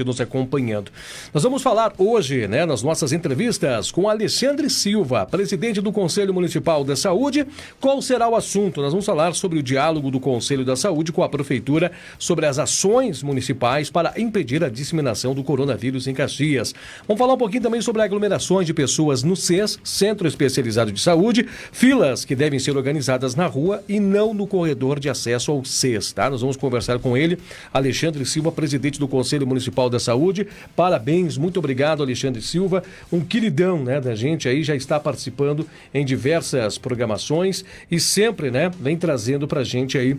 gente nos acompanhando. Nós vamos falar hoje, né, nas nossas entrevistas com Alexandre Silva, presidente do Conselho Municipal da Saúde. Qual será o assunto? Nós vamos falar sobre o diálogo do Conselho da Saúde com a Prefeitura sobre as ações municipais para impedir a disseminação do coronavírus em Caxias. Vamos falar um pouquinho também sobre aglomerações de pessoas no CES, Centro Especializado de Saúde, filas que devem ser organizadas na rua e não no corredor de acesso ao CES, tá? Nós vamos conversar com ele, Alexandre Silva, presidente do Conselho Municipal da Saúde. Parabéns, muito obrigado, Alexandre Silva, um queridão, né, da gente aí, já está participando em diversas programações e sempre, né, vem trazendo pra gente aí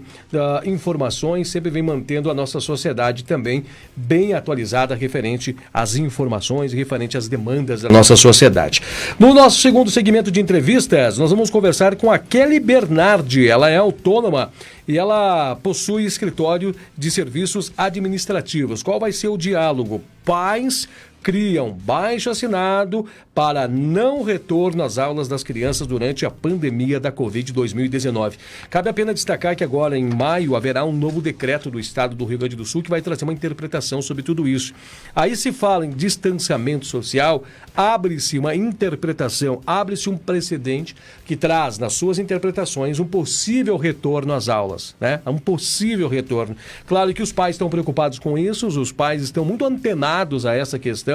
informações, sempre vem mantendo a nossa sociedade também bem atualizada referente às informações, referente às demandas da nossa sociedade. No nosso segundo segmento de entrevistas, nós vamos conversar com a Kelly Bernardi. Ela é autônoma e ela possui escritório de serviços administrativos. Qual vai ser o diálogo? Pais criam baixo-assinado para não retorno às aulas das crianças durante a pandemia da Covid 2019. Cabe a pena destacar que agora, em maio, haverá um novo decreto do Estado do Rio Grande do Sul que vai trazer uma interpretação sobre tudo isso. Aí se fala em distanciamento social, abre-se uma interpretação, abre-se um precedente que traz nas suas interpretações um possível retorno às aulas, né? Um possível retorno. Claro que os pais estão preocupados com isso, os pais estão muito antenados a essa questão.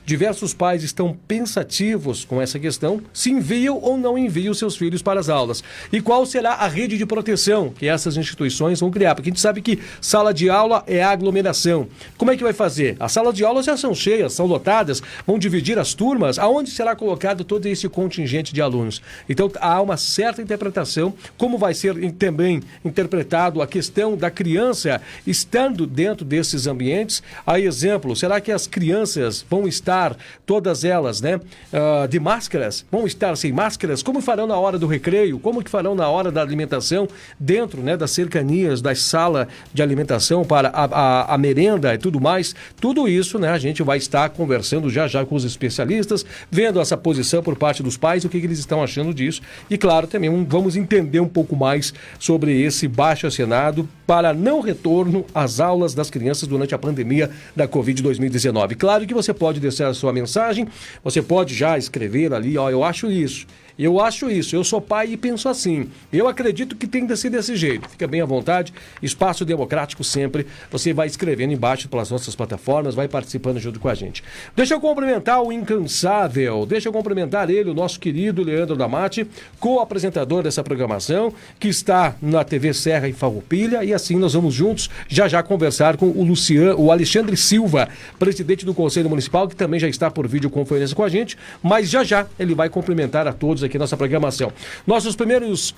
Diversos pais estão pensativos com essa questão, se enviam ou não enviam seus filhos para as aulas. E qual será a rede de proteção que essas instituições vão criar? Porque a gente sabe que sala de aula é aglomeração. Como é que vai fazer? As salas de aula já são cheias, são lotadas, vão dividir as turmas. Aonde será colocado todo esse contingente de alunos? Então há uma certa interpretação, como vai ser também interpretado a questão da criança estando dentro desses ambientes. A exemplo, será que as crianças vão estar, todas elas, né, de máscaras? Vão estar sem máscaras? Como farão na hora do recreio? Como que farão na hora da alimentação dentro, né, das cercanias, da sala de alimentação para a merenda e tudo mais? Tudo isso, né, a gente vai estar conversando já com os especialistas, vendo essa posição por parte dos pais, o que eles estão achando disso. E claro, também vamos entender um pouco mais sobre esse baixo-assinado para não retorno às aulas das crianças durante a pandemia da Covid 2019. Claro que você pode deixar a sua mensagem, você pode já escrever ali, ó, eu acho isso, eu sou pai e penso assim, eu acredito que tem de ser desse jeito. Fica bem à vontade, espaço democrático sempre, você vai escrevendo embaixo pelas nossas plataformas, vai participando junto com a gente. Deixa eu cumprimentar o incansável, deixa eu cumprimentar ele, o nosso querido Leandro Damati, co-apresentador dessa programação, que está na TV Serra e Farroupilha, e assim nós vamos juntos já conversar com o Alexandre Silva, presidente do Conselho Municipal, que também já está por videoconferência com a gente, mas já ele vai cumprimentar a todos aqui nossa programação. Nossos primeiros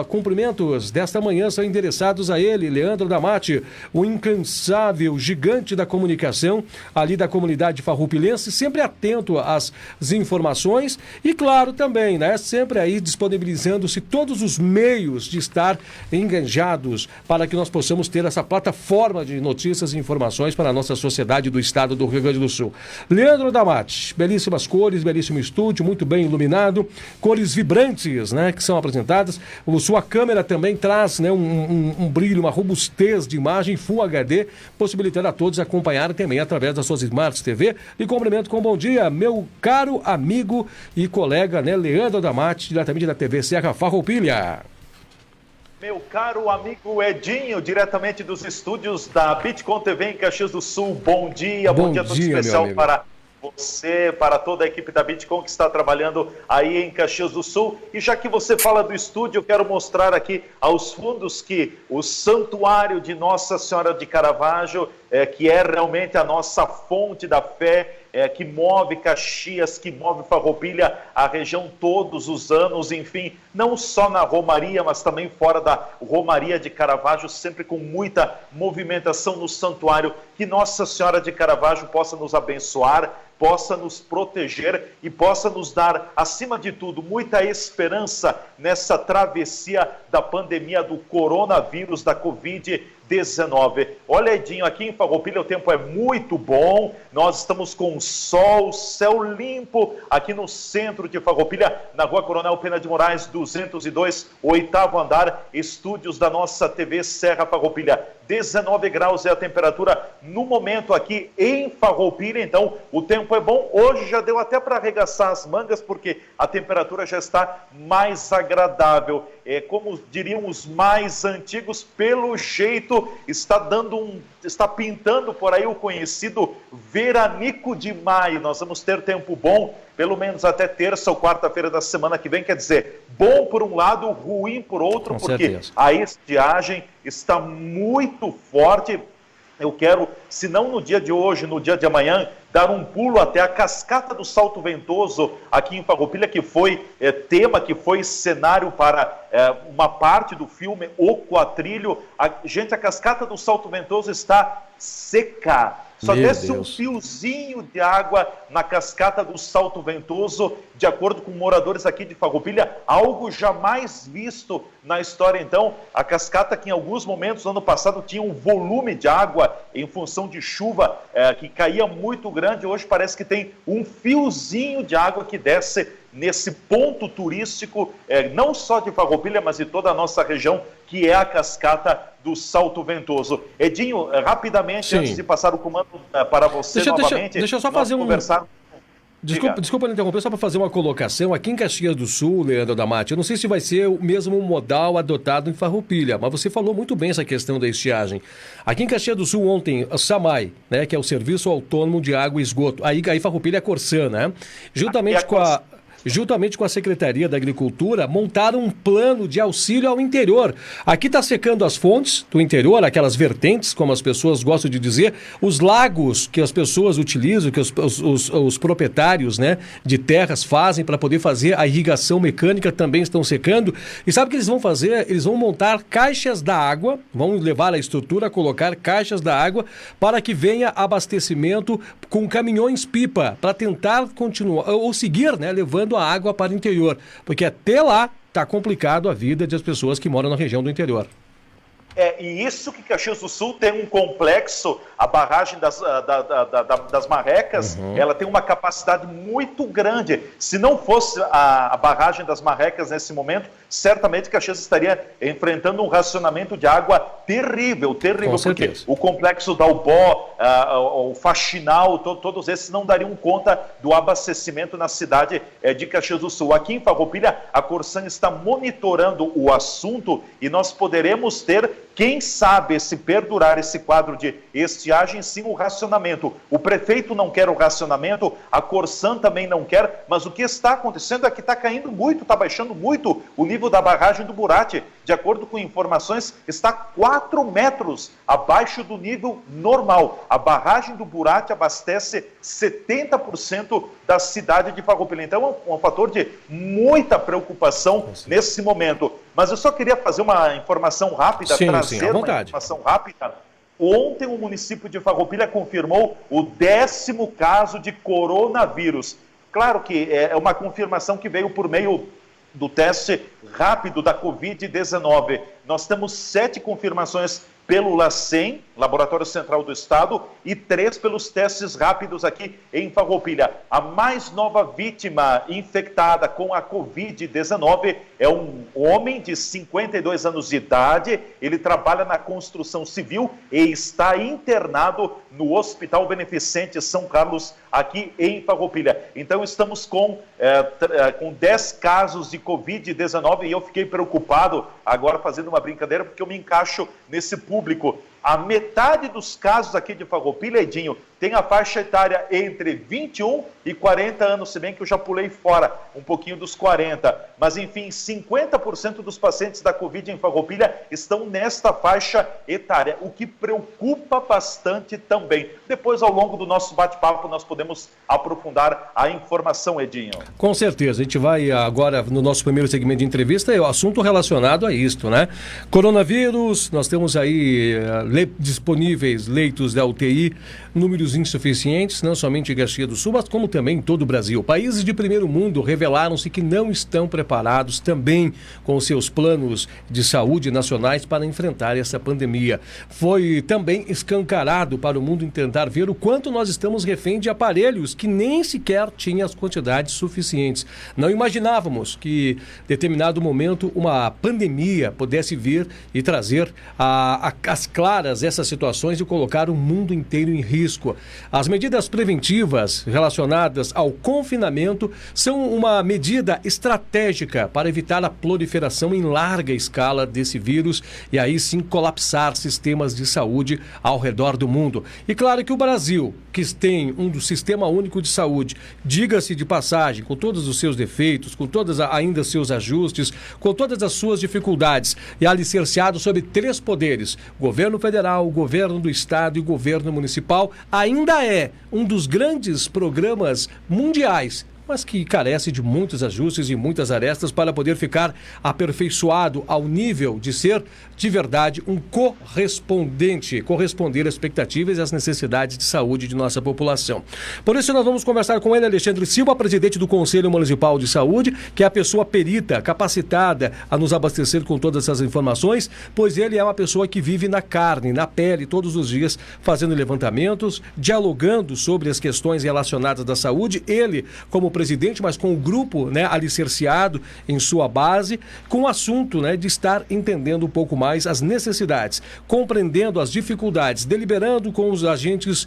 cumprimentos desta manhã são endereçados a ele, Leandro Damati, o incansável gigante da comunicação ali da comunidade farroupilense, sempre atento às informações e claro também, né, sempre aí disponibilizando-se todos os meios de estar enganjados para que nós possamos ter essa plataforma de notícias e informações para a nossa sociedade do estado do Rio Grande do Sul. Leandro Damati, belíssimas cores, belíssimo estúdio, muito bem iluminado, cores vibrantes, né, que são apresentadas. Sua câmera também traz, né, um brilho, uma robustez de imagem Full HD, possibilitando a todos acompanharem também através das suas Smart TV. E cumprimento com bom dia, meu caro amigo e colega, né, Leandro Damati, diretamente da TV Serra Farroupilha. Meu caro amigo Edinho, diretamente dos estúdios da Bitcom TV em Caxias do Sul. Bom dia todo especial para você, para toda a equipe da Bitcom que está trabalhando aí em Caxias do Sul. E já que você fala do estúdio, eu quero mostrar aqui aos fundos que o Santuário de Nossa Senhora de Caravaggio, que é realmente a nossa fonte da fé, que move Caxias, que move Farroupilha, a região todos os anos, enfim, não só na Romaria, mas também fora da Romaria de Caravaggio, sempre com muita movimentação no santuário. Que Nossa Senhora de Caravaggio possa nos abençoar, possa nos proteger e possa nos dar, acima de tudo, muita esperança nessa travessia da pandemia do coronavírus, da Covid-19. Olha, Edinho, aqui em Farroupilha o tempo é muito bom, nós estamos com sol, céu limpo, aqui no centro de Farroupilha, na Rua Coronel Pena de Moraes, 202, 8º andar, estúdios da nossa TV Serra Farroupilha. 19 graus é a temperatura no momento aqui em Farroupilha, então o tempo é bom. Hoje já deu até para arregaçar as mangas, porque a temperatura já está mais agradável. Como diriam os mais antigos, pelo jeito está pintando por aí o conhecido veranico de maio. Nós vamos ter tempo bom, pelo menos até terça ou quarta-feira da semana que vem, quer dizer, bom por um lado, ruim por outro, com porque certeza. a estiagem está muito forte. Eu quero, se não no dia de hoje, no dia de amanhã, dar um pulo até a Cascata do Salto Ventoso, aqui em Farroupilha, que foi tema, que foi cenário para uma parte do filme O Quatrilho. Gente, a Cascata do Salto Ventoso está seca. Só desce um fiozinho de água na Cascata do Salto Ventoso, de acordo com moradores aqui de Farroupilha, algo jamais visto na história. Então, a cascata que em alguns momentos, no ano passado, tinha um volume de água em função de chuva que caía muito grande, hoje parece que tem um fiozinho de água que desce nesse ponto turístico, não só de Farroupilha, mas de toda a nossa região, que é a Cascata do Salto Ventoso. Edinho, rapidamente, Sim. antes de passar o comando para você novamente... Deixa eu só fazer Desculpa interromper, só para fazer uma colocação. Aqui em Caxias do Sul, Leandro Damati, eu não sei se vai ser o mesmo modal adotado em Farroupilha, mas você falou muito bem essa questão da estiagem. Aqui em Caxias do Sul, ontem, a SAMAI, né, que é o Serviço Autônomo de Água e Esgoto, aí Farroupilha é Corsã, né? Juntamente com a Secretaria da Agricultura, montaram um plano de auxílio ao interior. Aqui está secando as fontes do interior, aquelas vertentes, como as pessoas gostam de dizer, os lagos que as pessoas utilizam, que os proprietários, né, de terras fazem para poder fazer a irrigação mecânica também estão secando. E sabe o que eles vão fazer? Eles vão montar caixas da água, vão levar a estrutura, colocar caixas da água para que venha abastecimento com caminhões-pipa, para tentar continuar, ou seguir, né, levando a água para o interior, porque até lá está complicado a vida das pessoas que moram na região do interior. E isso que Caxias do Sul tem um complexo, a barragem das Marrecas, ela tem uma capacidade muito grande. Se não fosse a barragem das Marrecas nesse momento, certamente Caxias estaria enfrentando um racionamento de água terrível, porque o complexo da Ubó, o Faxinal, todos esses não dariam conta do abastecimento na cidade de Caxias do Sul. Aqui em Farroupilha, a Corsã está monitorando o assunto e nós poderemos ter, quem sabe, se perdurar esse quadro de estiagem, sim, o racionamento. O prefeito não quer o racionamento, a Corsã também não quer, mas o que está acontecendo é que está caindo muito, está baixando muito o nível da barragem do Burati. De acordo com informações, está 4 metros abaixo do nível normal. A barragem do Burati abastece 70% da cidade de Farroupilha. Então é um fator de muita preocupação nesse momento. Mas eu só queria fazer uma informação rápida, trazer uma informação rápida. Ontem o município de Farroupilha confirmou o 10º caso de coronavírus. Claro que é uma confirmação que veio por meio do teste rápido da Covid-19. Nós temos 7 confirmações pelo LACEN, Laboratório Central do Estado, e 3 pelos testes rápidos aqui em Farroupilha. A mais nova vítima infectada com a Covid-19 é um homem de 52 anos de idade. Ele trabalha na construção civil e está internado no Hospital Beneficente São Carlos, aqui em Farroupilha. Então estamos com 10 casos de Covid-19 e eu fiquei preocupado, agora fazendo uma brincadeira, porque eu me encaixo nesse público. A metade dos casos aqui de Farroupilha, Edinho, tem a faixa etária entre 21 e 40 anos, se bem que eu já pulei fora um pouquinho dos 40. Mas, enfim, 50% dos pacientes da Covid em Farroupilha estão nesta faixa etária, o que preocupa bastante também. Depois, ao longo do nosso bate-papo, nós podemos aprofundar a informação, Edinho. Com certeza. A gente vai agora, no nosso primeiro segmento de entrevista, é o assunto relacionado a isto, né? Coronavírus, nós temos aí disponíveis leitos da UTI, números leitos insuficientes, não somente em Caxias do Sul, mas como também em todo o Brasil. Países de primeiro mundo revelaram-se que não estão preparados também com seus planos de saúde nacionais para enfrentar essa pandemia. Foi também escancarado para o mundo tentar ver o quanto nós estamos refém de aparelhos que nem sequer tinham as quantidades suficientes. Não imaginávamos que, em determinado momento, uma pandemia pudesse vir e trazer às claras essas situações e colocar o mundo inteiro em risco. As medidas preventivas relacionadas ao confinamento são uma medida estratégica para evitar a proliferação em larga escala desse vírus e aí sim colapsar sistemas de saúde ao redor do mundo. E claro que o Brasil, que tem um sistema único de saúde, diga-se de passagem, com todos os seus defeitos, com todos ainda seus ajustes, com todas as suas dificuldades, e alicerciado sobre 3 poderes: governo federal, governo do estado e governo municipal, ainda é um dos grandes programas mundiais, mas que carece de muitos ajustes e muitas arestas para poder ficar aperfeiçoado ao nível de ser, de verdade, um corresponder às expectativas e às necessidades de saúde de nossa população. Por isso, nós vamos conversar com ele, Alexandre Silva, presidente do Conselho Municipal de Saúde, que é a pessoa perita, capacitada a nos abastecer com todas essas informações, pois ele é uma pessoa que vive na carne, na pele, todos os dias, fazendo levantamentos, dialogando sobre as questões relacionadas da saúde. Ele, como presidente, mas com o grupo, alicerciado em sua base, com o assunto, de estar entendendo um pouco mais as necessidades, compreendendo as dificuldades, deliberando com os agentes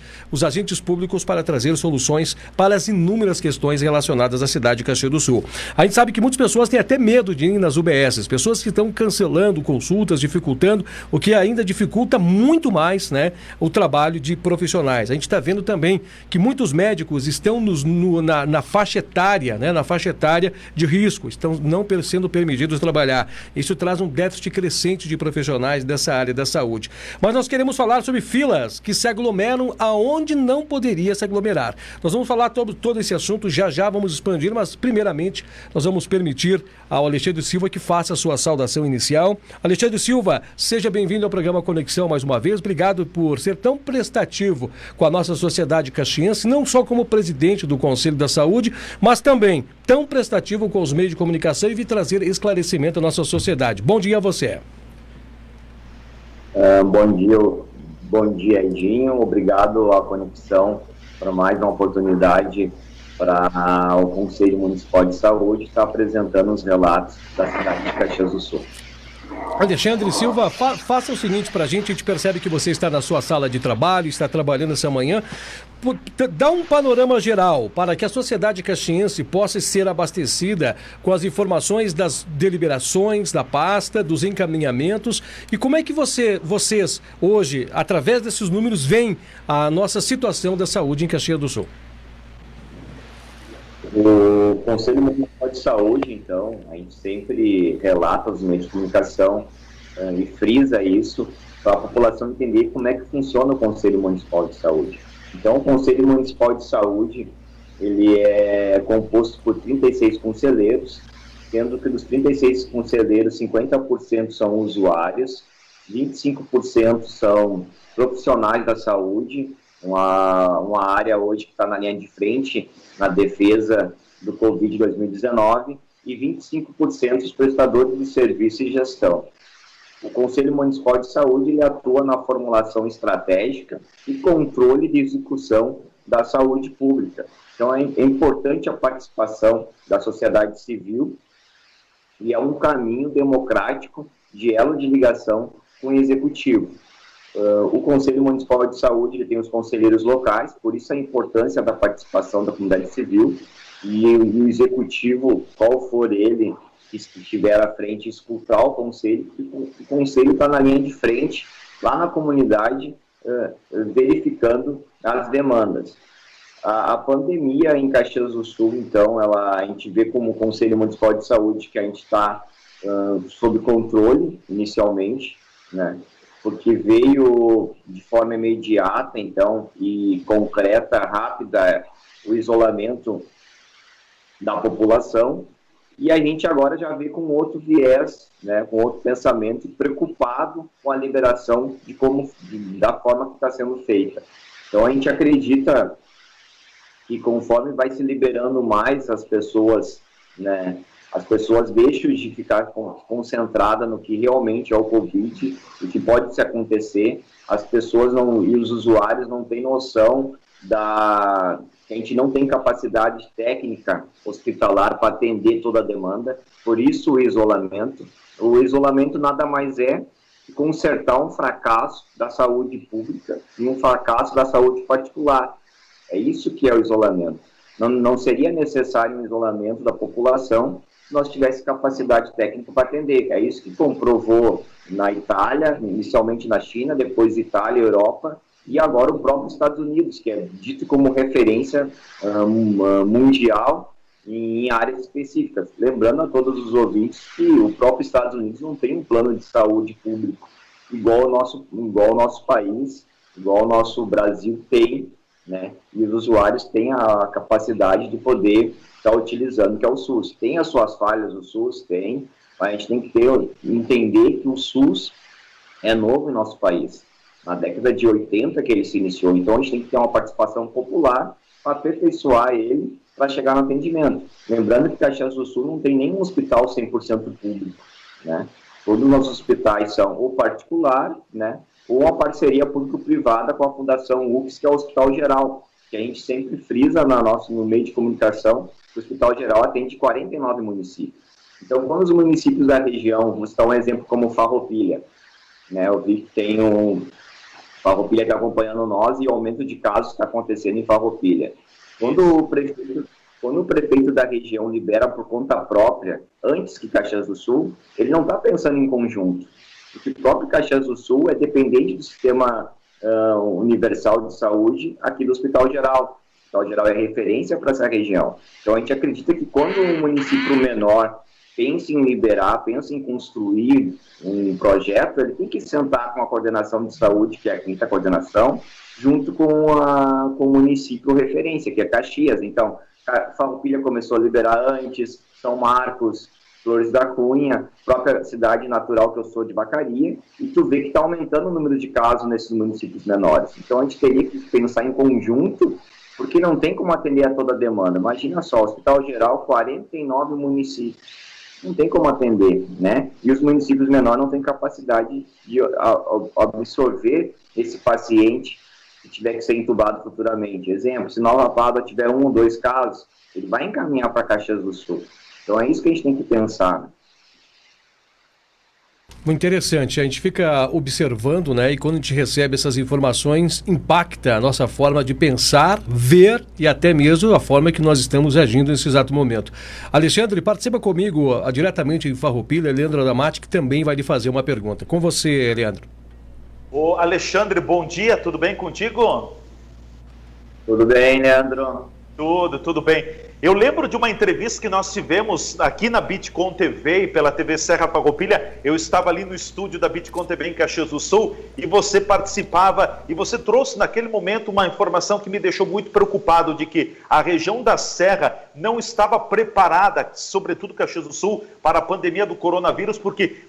públicos para trazer soluções para as inúmeras questões relacionadas à cidade de Caxias do Sul. A gente sabe que muitas pessoas têm até medo de ir nas UBSs, pessoas que estão cancelando consultas, dificultando, o que ainda dificulta muito mais, o trabalho de profissionais. A gente está vendo também que muitos médicos estão na faixa etária, na faixa etária de risco, estão não sendo permitidos trabalhar. Isso traz um déficit crescente de profissionais dessa área da saúde. Mas nós queremos falar sobre filas que se aglomeram aonde não poderia se aglomerar. Nós vamos falar sobre todo esse assunto, já vamos expandir, mas primeiramente nós vamos permitir ao Alexandre Silva que faça a sua saudação inicial. Alexandre Silva, seja bem-vindo ao programa Conexão mais uma vez. Obrigado por ser tão prestativo com a nossa sociedade caxiense, não só como presidente do Conselho da Saúde, mas também tão prestativo com os meios de comunicação e vir trazer esclarecimento à nossa sociedade. Bom dia a você. Bom dia, Edinho. Obrigado à Conexão para mais uma oportunidade para o Conselho Municipal de Saúde estar apresentando os relatos da cidade de Caxias do Sul. Alexandre Silva, faça o seguinte para a gente percebe que você está na sua sala de trabalho, está trabalhando essa manhã. Dá um panorama geral para que a sociedade caxiense possa ser abastecida com as informações das deliberações da pasta, dos encaminhamentos, e como é que vocês hoje, através desses números, veem a nossa situação da saúde em Caxias do Sul? O Conselho Municipal de Saúde, então, a gente sempre relata os meios de comunicação e frisa isso para a população entender como é que funciona o Conselho Municipal de Saúde. Então, o Conselho Municipal de Saúde, ele é composto por 36 conselheiros, sendo que dos 36 conselheiros, 50% são usuários, 25% são profissionais da saúde, uma área hoje que está na linha de frente na defesa do Covid 2019, e 25% os prestadores de serviço e gestão. O Conselho Municipal de Saúde ele atua na formulação estratégica e controle de execução da saúde pública. Então é importante a participação da sociedade civil e é um caminho democrático de elo de ligação com o Executivo. O Conselho Municipal de Saúde ele tem os conselheiros locais, por isso a importância da participação da comunidade civil e o Executivo, qual for ele que estiver à frente, escutar o Conselho, e o Conselho está na linha de frente, lá na comunidade, verificando as demandas. A pandemia em Caxias do Sul, então, a gente vê como o Conselho Municipal de Saúde que a gente está sob controle inicialmente, porque veio de forma imediata, então, e concreta, rápida, o isolamento da população, e a gente agora já vê com outro viés, com outro pensamento, preocupado com a liberação da forma que está sendo feita. Então, a gente acredita que conforme vai se liberando mais as pessoas, né, as pessoas deixam de ficar concentradas no que realmente é o Covid, o que pode se acontecer, as pessoas e os usuários não têm noção que a gente não tem capacidade técnica hospitalar para atender toda a demanda, por isso o isolamento. O isolamento nada mais é que consertar um fracasso da saúde pública e um fracasso da saúde particular. É isso que é o isolamento. Não seria necessário um isolamento da população se nós tivéssemos capacidade técnica para atender. É isso que comprovou na Itália, inicialmente na China, depois Itália, Europa, e agora o próprio Estados Unidos, que é dito como referência mundial em áreas específicas. Lembrando a todos os ouvintes que o próprio Estados Unidos não tem um plano de saúde público igual o nosso país, igual o nosso Brasil tem, né? E os usuários têm a capacidade de poder estar utilizando, que é o SUS. Tem as suas falhas, o SUS tem, mas a gente tem que entender que o SUS é novo em nosso país. Na década de 80 que ele se iniciou, então a gente tem que ter uma participação popular para aperfeiçoar ele, para chegar no atendimento. Lembrando que Caxias do Sul não tem nenhum hospital 100% público, né? Todos os nossos hospitais são ou particular, né, ou uma parceria público-privada com a Fundação UFS, que é o Hospital Geral, que a gente sempre frisa no meio de comunicação, que o Hospital Geral atende 49 municípios. Então, quando os municípios da região, vou citar um exemplo como Farroupilha, né, eu vi que tem Farroupilha está acompanhando nós e o aumento de casos está acontecendo em Farroupilha. Quando o prefeito da região libera por conta própria, antes que Caxias do Sul, ele não está pensando em conjunto. Porque o próprio Caxias do Sul é dependente do sistema universal de saúde aqui do Hospital Geral. O Hospital Geral é referência para essa região. Então, a gente acredita que quando um município menor pensa em liberar, pensa em construir um projeto, ele tem que sentar com a coordenação de saúde, que é a quinta coordenação, junto com o município referência, que é Caxias. Então, Farroupilha começou a liberar antes, São Marcos, Flores da Cunha, própria cidade natural que eu sou de Vacaria, e tu vê que está aumentando o número de casos nesses municípios menores. Então, a gente teria que pensar em conjunto, porque não tem como atender a toda a demanda. Imagina só, Hospital Geral, 49 municípios. Não tem como atender, né? E os municípios menores não têm capacidade de absorver esse paciente que tiver que ser entubado futuramente. Exemplo, se Nova Pádua tiver 1 ou 2 casos, ele vai encaminhar para Caxias do Sul. Então é isso que a gente tem que pensar. Muito interessante, a gente fica observando, né? E quando a gente recebe essas informações, impacta a nossa forma de pensar, ver e até mesmo a forma que nós estamos agindo nesse exato momento. Alexandre, participa comigo diretamente em Farroupilha, Leandro Adamati, que também vai lhe fazer uma pergunta. Com você, Leandro. Ô Alexandre, bom dia, tudo bem contigo? Tudo bem, Leandro? Tudo bem. Eu lembro de uma entrevista que nós tivemos aqui na Bitcom TV e pela TV Serra Farroupilha. Eu estava ali no estúdio da Bitcom TV em Caxias do Sul e você participava e você trouxe naquele momento uma informação que me deixou muito preocupado, de que a região da Serra não estava preparada, sobretudo Caxias do Sul, para a pandemia do coronavírus, porque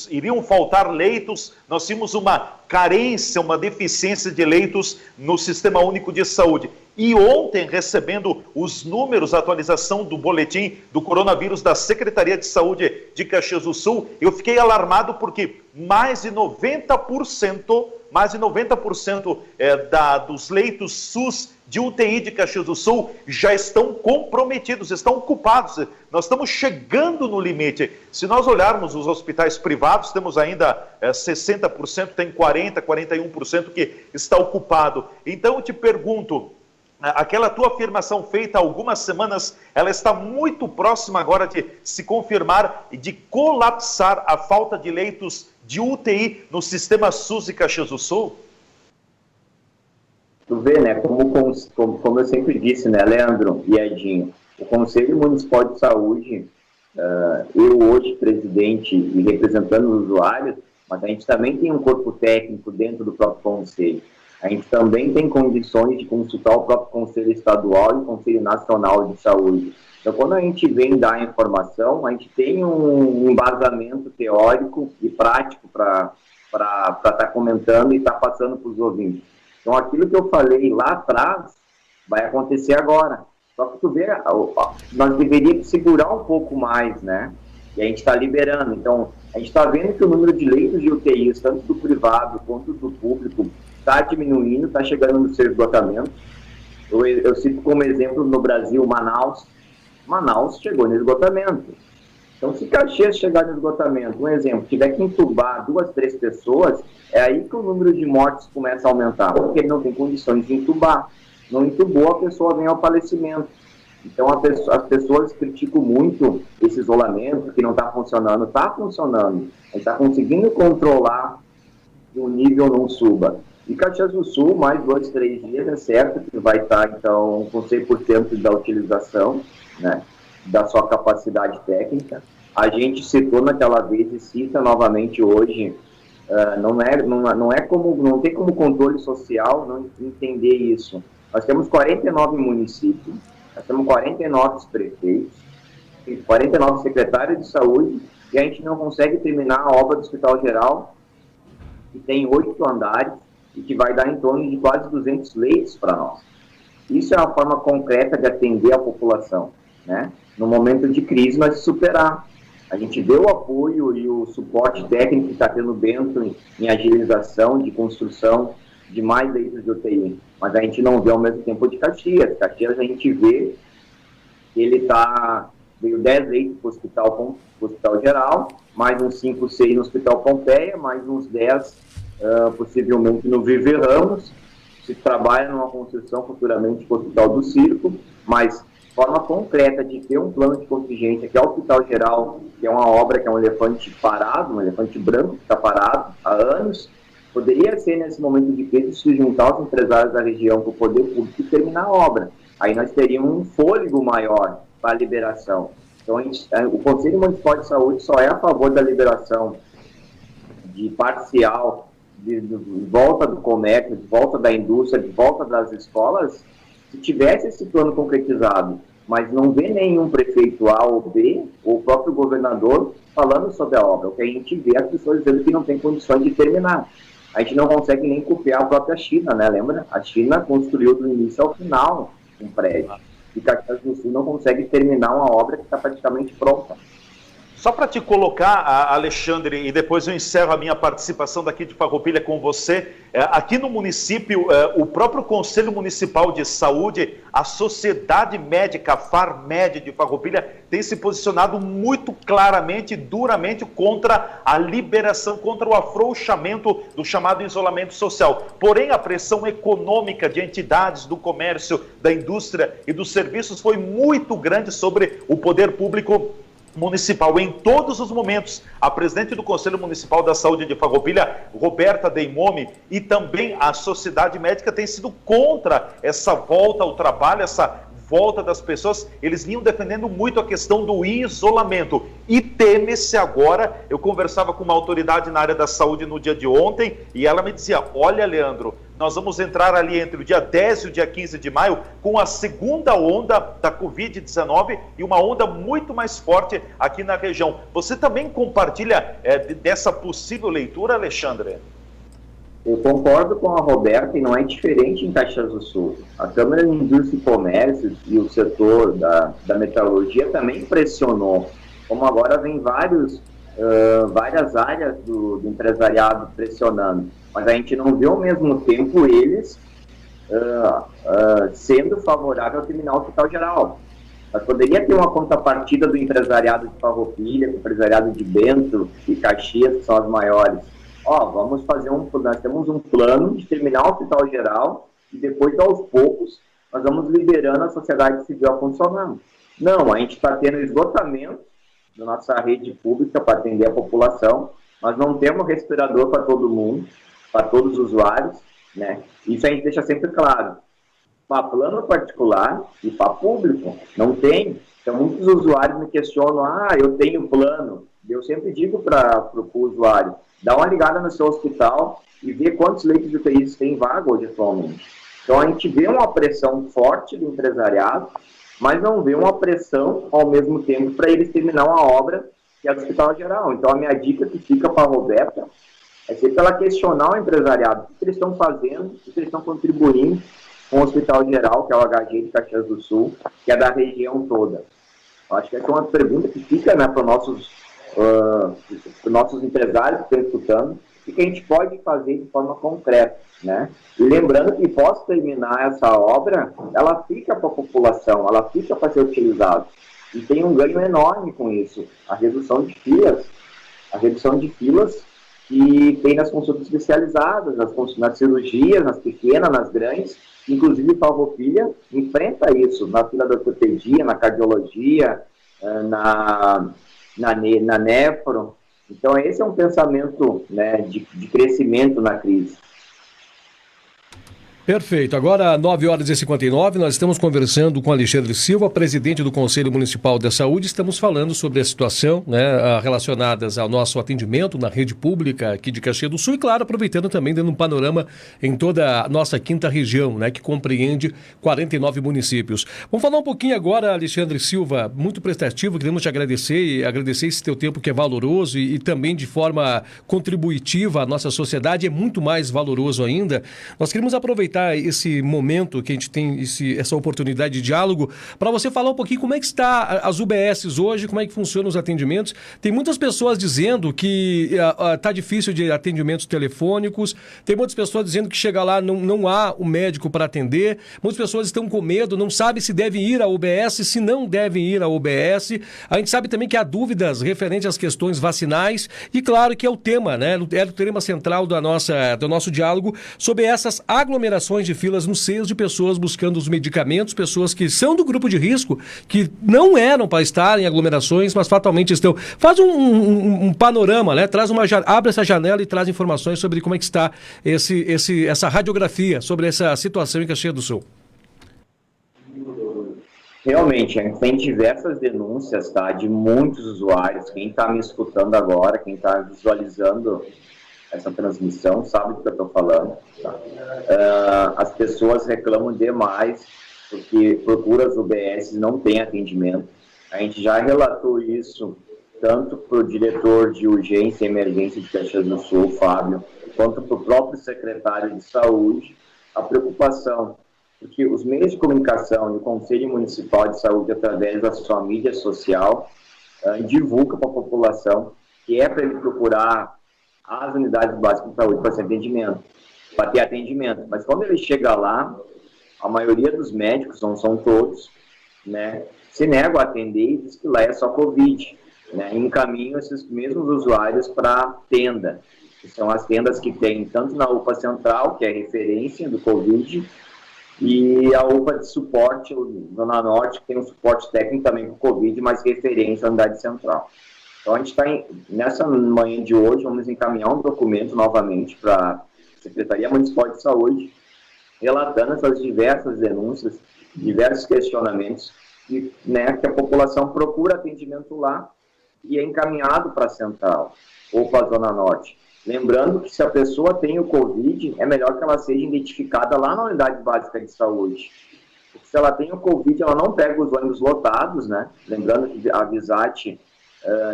iriam faltar leitos. Nós tínhamos uma carência, uma deficiência de leitos no Sistema Único de Saúde. E ontem, recebendo os números, a atualização do boletim do coronavírus da Secretaria de Saúde de Caxias do Sul, eu fiquei alarmado porque mais de 90% dos leitos SUS de UTI de Caxias do Sul já estão comprometidos, estão ocupados. Nós estamos chegando no limite. Se nós olharmos os hospitais privados, temos ainda 60%, tem 40%, 41% que está ocupado. Então eu te pergunto, aquela tua afirmação feita há algumas semanas, ela está muito próxima agora de se confirmar e de colapsar a falta de leitos de UTI no sistema SUS de Caxias do Sul? Tu vê, né, como eu sempre disse, né, Leandro e Edinho, o Conselho Municipal de Saúde, eu hoje presidente e representando os usuários, mas a gente também tem um corpo técnico dentro do próprio Conselho. A gente também tem condições de consultar o próprio Conselho Estadual e o Conselho Nacional de Saúde. Então, quando a gente vem dar a informação, a gente tem um embasamento teórico e prático para estar comentando e estar passando para os ouvintes. Então, aquilo que eu falei lá atrás vai acontecer agora. Só que tu vê, nós deveríamos segurar um pouco mais, né? E a gente está liberando. Então, a gente está vendo que o número de leitos de UTIs, tanto do privado quanto do público, está diminuindo, está chegando no seu esgotamento. Eu cito como exemplo no Brasil, Manaus. Manaus chegou no esgotamento. Então, se Caxias chegar no esgotamento, um exemplo, tiver que entubar 2, 3 pessoas, é aí que o número de mortes começa a aumentar, porque ele não tem condições de entubar. Não entubou, a pessoa vem ao falecimento. Então, as pessoas criticam muito esse isolamento, que não está funcionando. Está funcionando. A gente está conseguindo controlar que o nível não suba. E Caxias do Sul, mais 2, 3 dias, é certo que vai estar, então, com 100% da utilização, né, da sua capacidade técnica. A gente citou naquela vez e cita novamente hoje, não tem como controle social não entender isso. Nós temos 49 municípios, nós temos 49 prefeitos, 49 secretários de saúde, e a gente não consegue terminar a obra do Hospital Geral, que tem 8 andares, e que vai dar em torno de quase 200 leitos para nós. Isso é uma forma concreta de atender a população, né? No momento de crise, nós superar. A gente deu o apoio e o suporte técnico que está tendo dentro em agilização de construção de mais leitos de UTI, mas a gente não vê ao mesmo tempo de Caxias. Caxias a gente vê que ele veio 10 leitos para o hospital geral, mais uns 5, 6 no Hospital Pompeia, mais uns 10 possivelmente no Viver Ramos. Se trabalha numa construção futuramente para o Hospital do Circo, mas forma concreta de ter um plano de contingência, que é o Hospital Geral, que é uma obra que é um elefante parado, um elefante branco que está parado há anos. Poderia ser, nesse momento de crise, se juntar os empresários da região com o poder público e terminar a obra. Aí nós teríamos um fôlego maior para a liberação. Então, o Conselho Municipal de Saúde só é a favor da liberação de parcial, de volta do comércio, de volta da indústria, de volta das escolas, se tivesse esse plano concretizado, mas não vê nenhum prefeito A ou B, ou o próprio governador, falando sobre a obra. O que a gente vê é as pessoas dizendo que não tem condições de terminar. A gente não consegue nem copiar a própria China, né? Lembra? A China construiu do início ao final um prédio. E Caxias do Sul não consegue terminar uma obra que está praticamente pronta. Só para te colocar, Alexandre, e depois eu encerro a minha participação daqui de Farroupilha com você, aqui no município, o próprio Conselho Municipal de Saúde, a Sociedade Médica Farmed de Farroupilha, tem se posicionado muito claramente e duramente contra a liberação, contra o afrouxamento do chamado isolamento social. Porém, a pressão econômica de entidades do comércio, da indústria e dos serviços foi muito grande sobre o poder público municipal. Em todos os momentos, a presidente do Conselho Municipal da Saúde de Farroupilha, Roberta Deimomi, e também a Sociedade Médica tem sido contra essa volta ao trabalho, essa volta das pessoas. Eles vinham defendendo muito a questão do isolamento e teme-se agora. Eu conversava com uma autoridade na área da saúde no dia de ontem e ela me dizia: olha, Leandro, nós vamos entrar ali entre o dia 10 e o dia 15 de maio com a segunda onda da Covid-19 e uma onda muito mais forte aqui na região. Você também compartilha dessa possível leitura, Alexandre? Eu concordo com a Roberta e não é diferente em Caxias do Sul. A Câmara de Indústria e Comércio e o setor da metalurgia também pressionou. Como agora vem várias áreas do empresariado pressionando. Mas a gente não vê ao mesmo tempo eles sendo favorável a terminar o Hospital Geral. Mas poderia ter uma contrapartida do empresariado de Farroupilha, do empresariado de Bento e Caxias, que são as maiores. Vamos fazer nós temos um plano de terminar o Hospital Geral e depois, aos poucos, nós vamos liberando a sociedade civil a funcionar. Não, a gente está tendo esgotamento da nossa rede pública para atender a população, nós não temos respirador para todo mundo, para todos os usuários, né? Isso a gente deixa sempre claro. Para plano particular e para público, não tem. Então, muitos usuários me questionam: eu tenho plano. Eu sempre digo para o usuário: dá uma ligada no seu hospital e vê quantos leitos de UTI tem vaga hoje atualmente. Então, a gente vê uma pressão forte do empresariado, mas não vê uma pressão ao mesmo tempo para eles terminar uma obra que é do Hospital Geral. Então, a minha dica que fica para a Roberta é sempre ela questionar o empresariado, o que eles estão fazendo, o que eles estão contribuindo com o Hospital Geral, que é o HG de Caxias do Sul, que é da região toda. Eu acho que essa é uma pergunta que fica, né, para os nossos empresários que estão escutando, e que a gente pode fazer de forma concreta, né? E lembrando que, após terminar essa obra, ela fica para a população, ela fica para ser utilizada. E tem um ganho enorme com isso, a redução de filas que tem nas consultas especializadas, nas cirurgias, nas pequenas, nas grandes, inclusive Farroupilha enfrenta isso, na fila da ortopedia, na cardiologia, na nefro. Então, esse é um pensamento, né, de crescimento na crise. Perfeito. Agora, 9h59, nós estamos conversando com Alexandre Silva, presidente do Conselho Municipal de Saúde. Estamos falando sobre a situação, né, relacionadas ao nosso atendimento na rede pública aqui de Caxias do Sul e, claro, aproveitando também, dando um panorama em toda a nossa quinta região, né, que compreende 49 municípios. Vamos falar um pouquinho agora, Alexandre Silva, muito prestativo, queremos te agradecer e agradecer esse teu tempo que é valoroso e também de forma contributiva à nossa sociedade, é muito mais valoroso ainda. Nós queremos aproveitar esse momento que a gente tem, essa oportunidade de diálogo, para você falar um pouquinho como é que está as UBSs hoje, como é que funcionam os atendimentos. Tem muitas pessoas dizendo que está difícil de atendimentos telefônicos, tem muitas pessoas dizendo que chega lá, não há o médico para atender, muitas pessoas estão com medo, não sabem se devem ir à UBS, se não devem ir à UBS. A gente sabe também que há dúvidas referentes às questões vacinais e, claro, que é o tema, né? É o tema central do nosso diálogo sobre essas aglomerações de filas no seio de pessoas buscando os medicamentos, pessoas que são do grupo de risco, que não eram para estar em aglomerações, mas fatalmente estão. Faz um panorama, né? Abre essa janela e traz informações sobre como é que está essa radiografia, sobre essa situação em Caxias do Sul. Realmente, a gente tem diversas denúncias, tá, de muitos usuários. Quem está me escutando agora, quem está visualizando essa transmissão, sabe do que eu estou falando. Tá? As pessoas reclamam demais porque procuram as UBS e não tem atendimento. A gente já relatou isso tanto para o diretor de urgência e emergência de Caxias do Sul, Fábio, quanto para o próprio secretário de saúde, a preocupação, porque os meios de comunicação e o Conselho Municipal de Saúde, através da sua mídia social, divulga para a população que é para ele procurar as unidades básicas de saúde para ter atendimento. Mas quando ele chega lá, a maioria dos médicos, não são todos, né, se negam a atender e diz que lá é só Covid, né, e encaminham esses mesmos usuários para a tenda, que são as tendas que tem tanto na UPA Central, que é referência do Covid, e a UPA de suporte, Zona Norte, que tem um suporte técnico também para o Covid, mas referência à unidade central. Então, a gente está, nessa manhã de hoje, vamos encaminhar um documento novamente para a Secretaria Municipal de Saúde, relatando essas diversas denúncias, diversos questionamentos, e, né, que a população procura atendimento lá e é encaminhado para a Central ou para a Zona Norte. Lembrando que se a pessoa tem o Covid, é melhor que ela seja identificada lá na unidade básica de saúde. Porque se ela tem o Covid, ela não pega os ônibus lotados, né? Lembrando que a Visat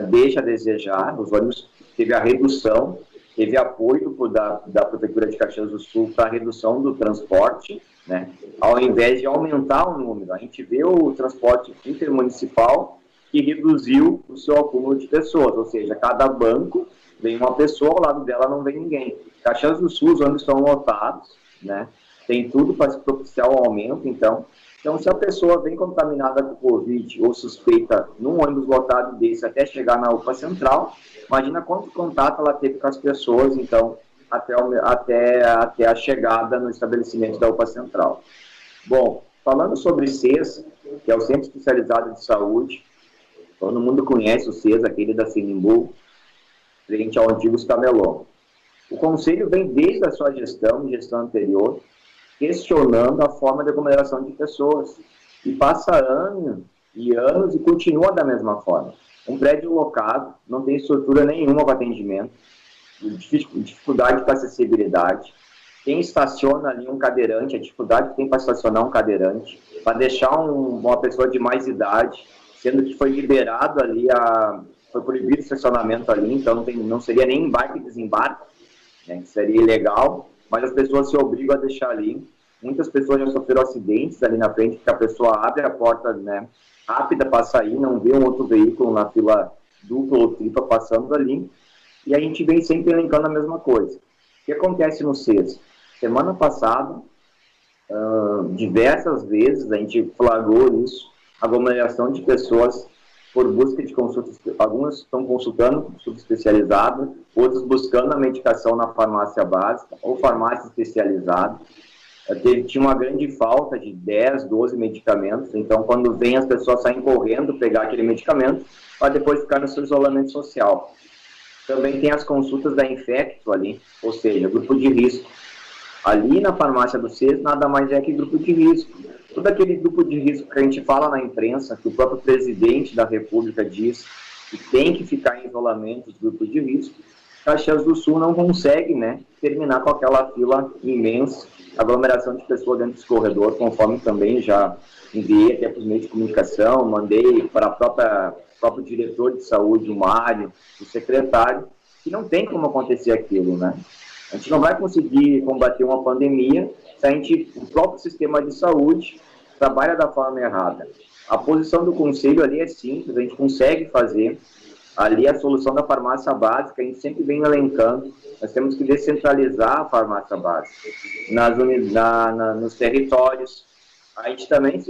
deixa a desejar, os ônibus teve a redução, teve apoio da Prefeitura de Caxias do Sul para a redução do transporte, né? Ao invés de aumentar o número. A gente vê o transporte intermunicipal que reduziu o seu acúmulo de pessoas, ou seja, cada banco vem uma pessoa, ao lado dela não vem ninguém. Caxias do Sul, os ônibus estão lotados, né? Tem tudo para se propiciar o aumento, então se a pessoa vem contaminada com Covid ou suspeita num ônibus lotado desse até chegar na UPA Central, imagina quanto contato ela teve com as pessoas, então, até a chegada no estabelecimento da UPA Central. Bom, falando sobre CES, que é o Centro Especializado de Saúde, todo mundo conhece o CES, aquele da Sinimbu, frente ao antigo Camelon. O Conselho vem desde a sua gestão anterior, questionando a forma de aglomeração de pessoas. E passa anos e anos e continua da mesma forma. Um prédio locado, não tem estrutura nenhuma para atendimento, dificuldade para acessibilidade. Quem estaciona ali um cadeirante, a dificuldade que tem para estacionar um cadeirante, para deixar uma pessoa de mais idade, sendo que foi liberado ali, foi proibido o estacionamento ali, então não seria nem embarque e desembarque, né, que seria ilegal, mas as pessoas se obrigam a deixar ali. Muitas pessoas já sofreram acidentes ali na frente, porque a pessoa abre a porta, né, rápida para sair, não vê um outro veículo na fila dupla ou tripla passando ali, e a gente vem sempre elencando a mesma coisa. O que acontece no CES? Semana passada, diversas vezes a gente flagrou isso, aglomeração de pessoas por busca de consultas. Algumas estão consultando consulta especializada, outras buscando a medicação na farmácia básica ou farmácia especializada. Tinha uma grande falta de 10, 12 medicamentos, então quando vem as pessoas saem correndo pegar aquele medicamento para depois ficar no seu isolamento social. Também tem as consultas da Infecto ali, ou seja, grupo de risco. Ali na farmácia do CES nada mais é que grupo de risco. Todo aquele grupo de risco que a gente fala na imprensa, que o próprio presidente da República diz que tem que ficar em isolamento de grupo de risco, Caxias do Sul não consegue, né, terminar com aquela fila imensa, aglomeração de pessoas dentro desse corredor, conforme também já enviei até para os meios de comunicação, mandei para o próprio diretor de saúde, o Mário, o secretário, que não tem como acontecer aquilo, né? A gente não vai conseguir combater uma pandemia se o próprio sistema de saúde trabalha da forma errada. A posição do conselho ali é simples, a gente consegue fazer. Ali a solução da farmácia básica, a gente sempre vem elencando, nós temos que descentralizar a farmácia básica nos territórios. A gente também,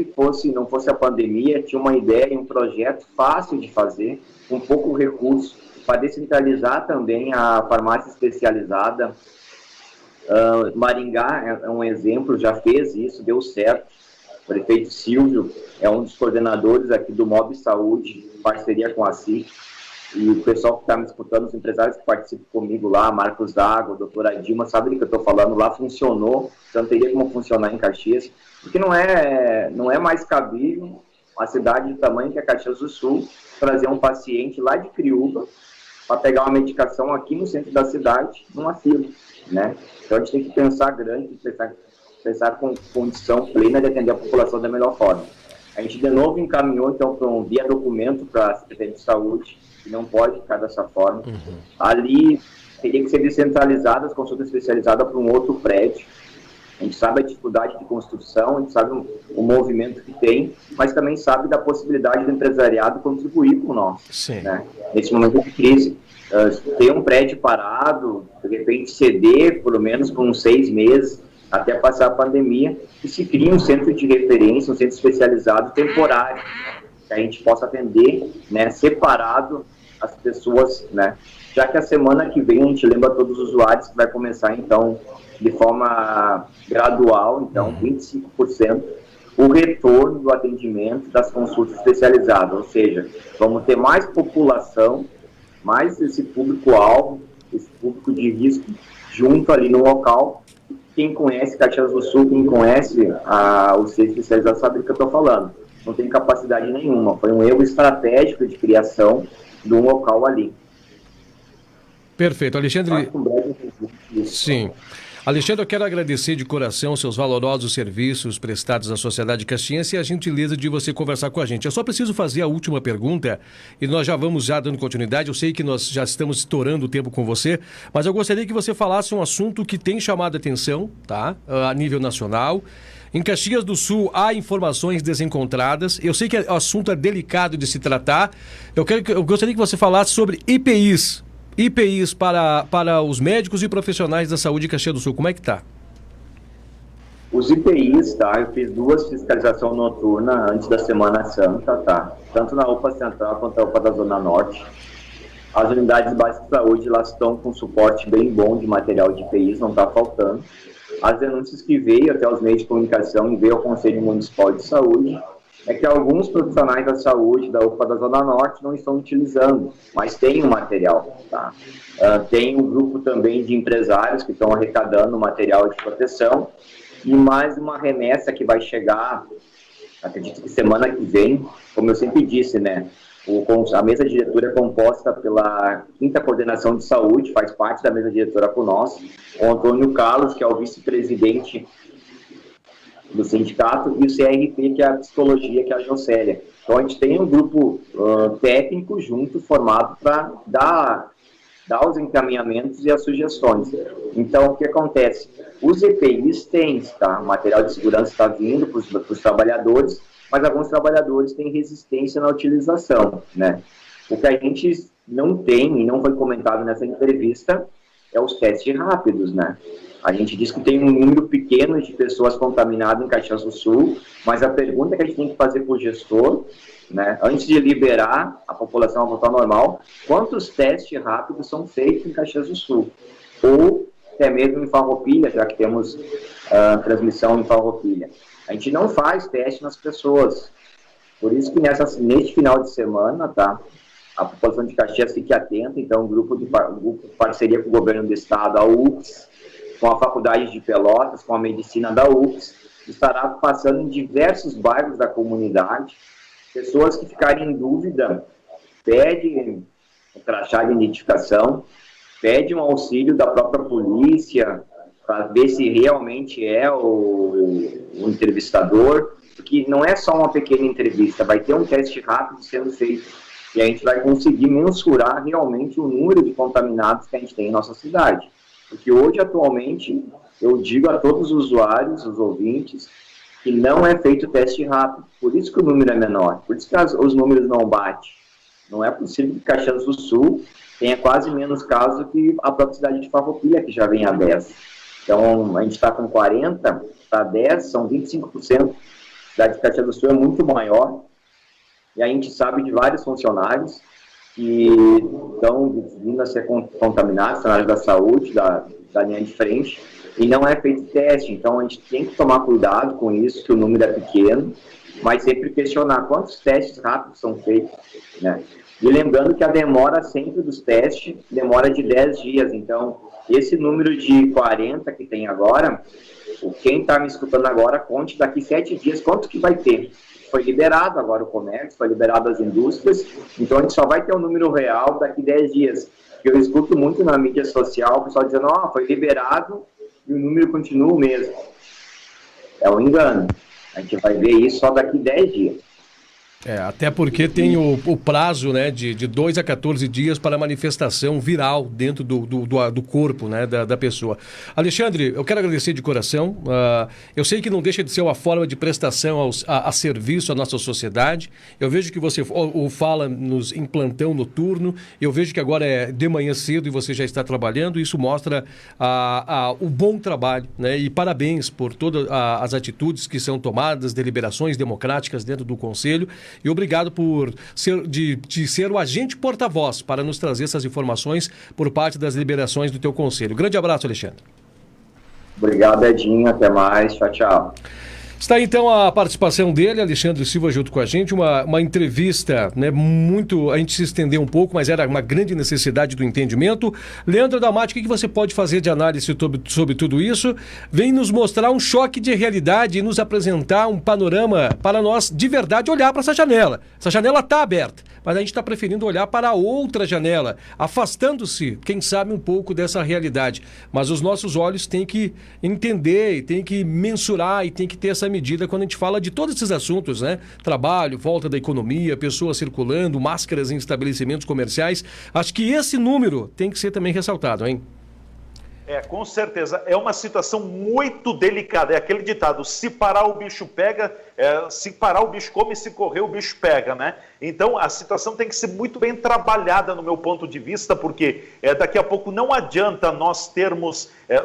não fosse a pandemia, tinha uma ideia e um projeto fácil de fazer, com pouco recurso, para descentralizar também a farmácia especializada. Maringá é um exemplo, já fez isso, deu certo. O prefeito Silvio é um dos coordenadores aqui do Mob Saúde, parceria com a CIC. E o pessoal que está me escutando, os empresários que participam comigo lá, Marcos D'Água, doutora Dilma, sabe do que eu estou falando, lá funcionou, então teria como funcionar em Caxias, porque não é mais cabível uma cidade de tamanho que é Caxias do Sul trazer um paciente lá de Criúba para pegar uma medicação aqui no centro da cidade, numa fila, né? Então a gente tem que pensar grande, pensar com condição plena de atender a população da melhor forma. A gente de novo encaminhou, então, via documento para a Secretaria de Saúde, que não pode ficar dessa forma. Ali teria que ser descentralizada as consultas especializadas para um outro prédio. A gente sabe a dificuldade de construção, a gente sabe o movimento que tem, mas também sabe da possibilidade do empresariado contribuir com nós. Né? Nesse momento de crise, ter um prédio parado, de repente ceder, pelo menos por uns 6 meses, até passar a pandemia, e se cria um centro de referência, um centro especializado temporário, que a gente possa atender, né, separado as pessoas, né, já que a semana que vem a gente lembra a todos os usuários que vai começar, então, de forma gradual, então, 25%, o retorno do atendimento das consultas especializadas, ou seja, vamos ter mais população, mais esse público-alvo, esse público de risco, junto ali no local. Quem conhece Caxias do Sul, quem conhece o centro especializado sabe do que eu estou falando. Não tem capacidade nenhuma. Foi um erro estratégico de criação de um local ali. Perfeito. Alexandre... Sim. Alexandre, eu quero agradecer de coração seus valorosos serviços prestados à sociedade caxiense e a gentileza de você conversar com a gente. Eu só preciso fazer a última pergunta e nós já vamos dando continuidade. Eu sei que nós já estamos estourando o tempo com você, mas eu gostaria que você falasse um assunto que tem chamado a atenção, tá? A nível nacional. Em Caxias do Sul há informações desencontradas. Eu sei que o assunto é delicado de se tratar. Eu gostaria que você falasse sobre IPIs. IPIs para os médicos e profissionais da saúde de Caxias do Sul. Como é que está? Os IPIs, tá? Eu fiz 2 fiscalizações noturnas antes da Semana Santa, tá? Tanto na UPA Central quanto na UPA da Zona Norte. As unidades básicas de saúde, elas estão com suporte bem bom de material de IPIs, não está faltando. As denúncias que veio até os meios de comunicação e veio ao Conselho Municipal de Saúde é que alguns profissionais da saúde da UPA da Zona Norte não estão utilizando, mas tem o material, tá? Tem um grupo também de empresários que estão arrecadando material de proteção e mais uma remessa que vai chegar, acredito que semana que vem, como eu sempre disse, né? A mesa diretora é composta pela 5ª Coordenação de Saúde, faz parte da mesa diretora com nós, o Antônio Carlos, que é o vice-presidente do sindicato, e o CRP, que é a psicologia, que é a Jocélia. Então, a gente tem um grupo técnico junto, formado para dar dar os encaminhamentos e as sugestões. Então, o que acontece? Os EPIs têm, tá? O material de segurança está vindo para os trabalhadores, mas alguns trabalhadores têm resistência na utilização, né? O que a gente não tem, e não foi comentado nessa entrevista, é os testes rápidos, né? A gente diz que tem um número pequeno de pessoas contaminadas em Caxias do Sul, mas a pergunta que a gente tem que fazer para o gestor, né, antes de liberar a população a voltar ao normal, quantos testes rápidos são feitos em Caxias do Sul? Ou até mesmo em Farroupilha, já que temos transmissão em Farroupilha. A gente não faz teste nas pessoas. Por isso que neste final de semana, tá, a população de Caxias fique atenta. Então, um grupo de parceria com o governo do estado, a UFS, com a Faculdade de Pelotas, com a medicina da UFS, estará passando em diversos bairros da comunidade. Pessoas que ficarem em dúvida, pedem o crachá de identificação, pedem um auxílio da própria polícia, para ver se realmente é o entrevistador, porque não é só uma pequena entrevista, vai ter um teste rápido sendo feito, e a gente vai conseguir mensurar realmente o número de contaminados que a gente tem em nossa cidade. Porque hoje, atualmente, eu digo a todos os usuários, os ouvintes, que não é feito teste rápido. Por isso que o número é menor, por isso que os números não batem. Não é possível que Caxias do Sul tenha quase menos casos que a própria cidade de Farroupilha, que já vem a 10. Então, a gente está com 40 para 10, são 25%. A cidade de Caxias do Sul é muito maior. E a gente sabe de vários funcionários que estão vindo a ser contaminados na área da saúde, da linha de frente, e não é feito teste. Então, a gente tem que tomar cuidado com isso, que o número é pequeno, mas sempre questionar quantos testes rápidos são feitos, né? E lembrando que a demora sempre dos testes demora de 10 dias. Então, esse número de 40 que tem agora, quem está me escutando agora, conte daqui 7 dias quanto que vai ter. Foi liberado agora o comércio, foi liberado as indústrias, então a gente só vai ter um número real daqui 10 dias. Eu escuto muito na mídia social o pessoal dizendo, foi liberado e o número continua o mesmo. É um engano. A gente vai ver isso só daqui 10 dias. Até porque tem o prazo, né, de 2 a 14 dias para a manifestação viral dentro do corpo, né, da pessoa. Alexandre, eu quero agradecer de coração. Eu sei que não deixa de ser uma forma de prestação a serviço à nossa sociedade. Eu vejo que você fala em plantão noturno. Eu vejo que agora é de manhã cedo e você já está trabalhando. Isso mostra o bom trabalho, né, e parabéns por todas as atitudes que são tomadas, deliberações democráticas dentro do Conselho. E obrigado por ser o agente porta-voz para nos trazer essas informações por parte das deliberações do teu conselho. Grande abraço, Alexandre. Obrigado, Edinho. Até mais. Tchau, tchau. Está então a participação dele, Alexandre Silva, junto com a gente, uma entrevista, né, a gente se estendeu um pouco, mas era uma grande necessidade do entendimento. Leandro Damati, o que você pode fazer de análise sobre tudo isso? Vem nos mostrar um choque de realidade e nos apresentar um panorama para nós, de verdade, olhar para essa janela. Essa janela está aberta, mas a gente está preferindo olhar para outra janela, afastando-se, quem sabe, um pouco dessa realidade. Mas os nossos olhos têm que entender, e têm que mensurar e têm que ter essa medida quando a gente fala de todos esses assuntos, né? Trabalho, volta da economia, pessoas circulando, máscaras em estabelecimentos comerciais. Acho que esse número tem que ser também ressaltado, hein? Com certeza. É uma situação muito delicada. É aquele ditado, se parar o bicho pega, se parar o bicho come, se correr o bicho pega, né? Então, a situação tem que ser muito bem trabalhada no meu ponto de vista, porque daqui a pouco não adianta nós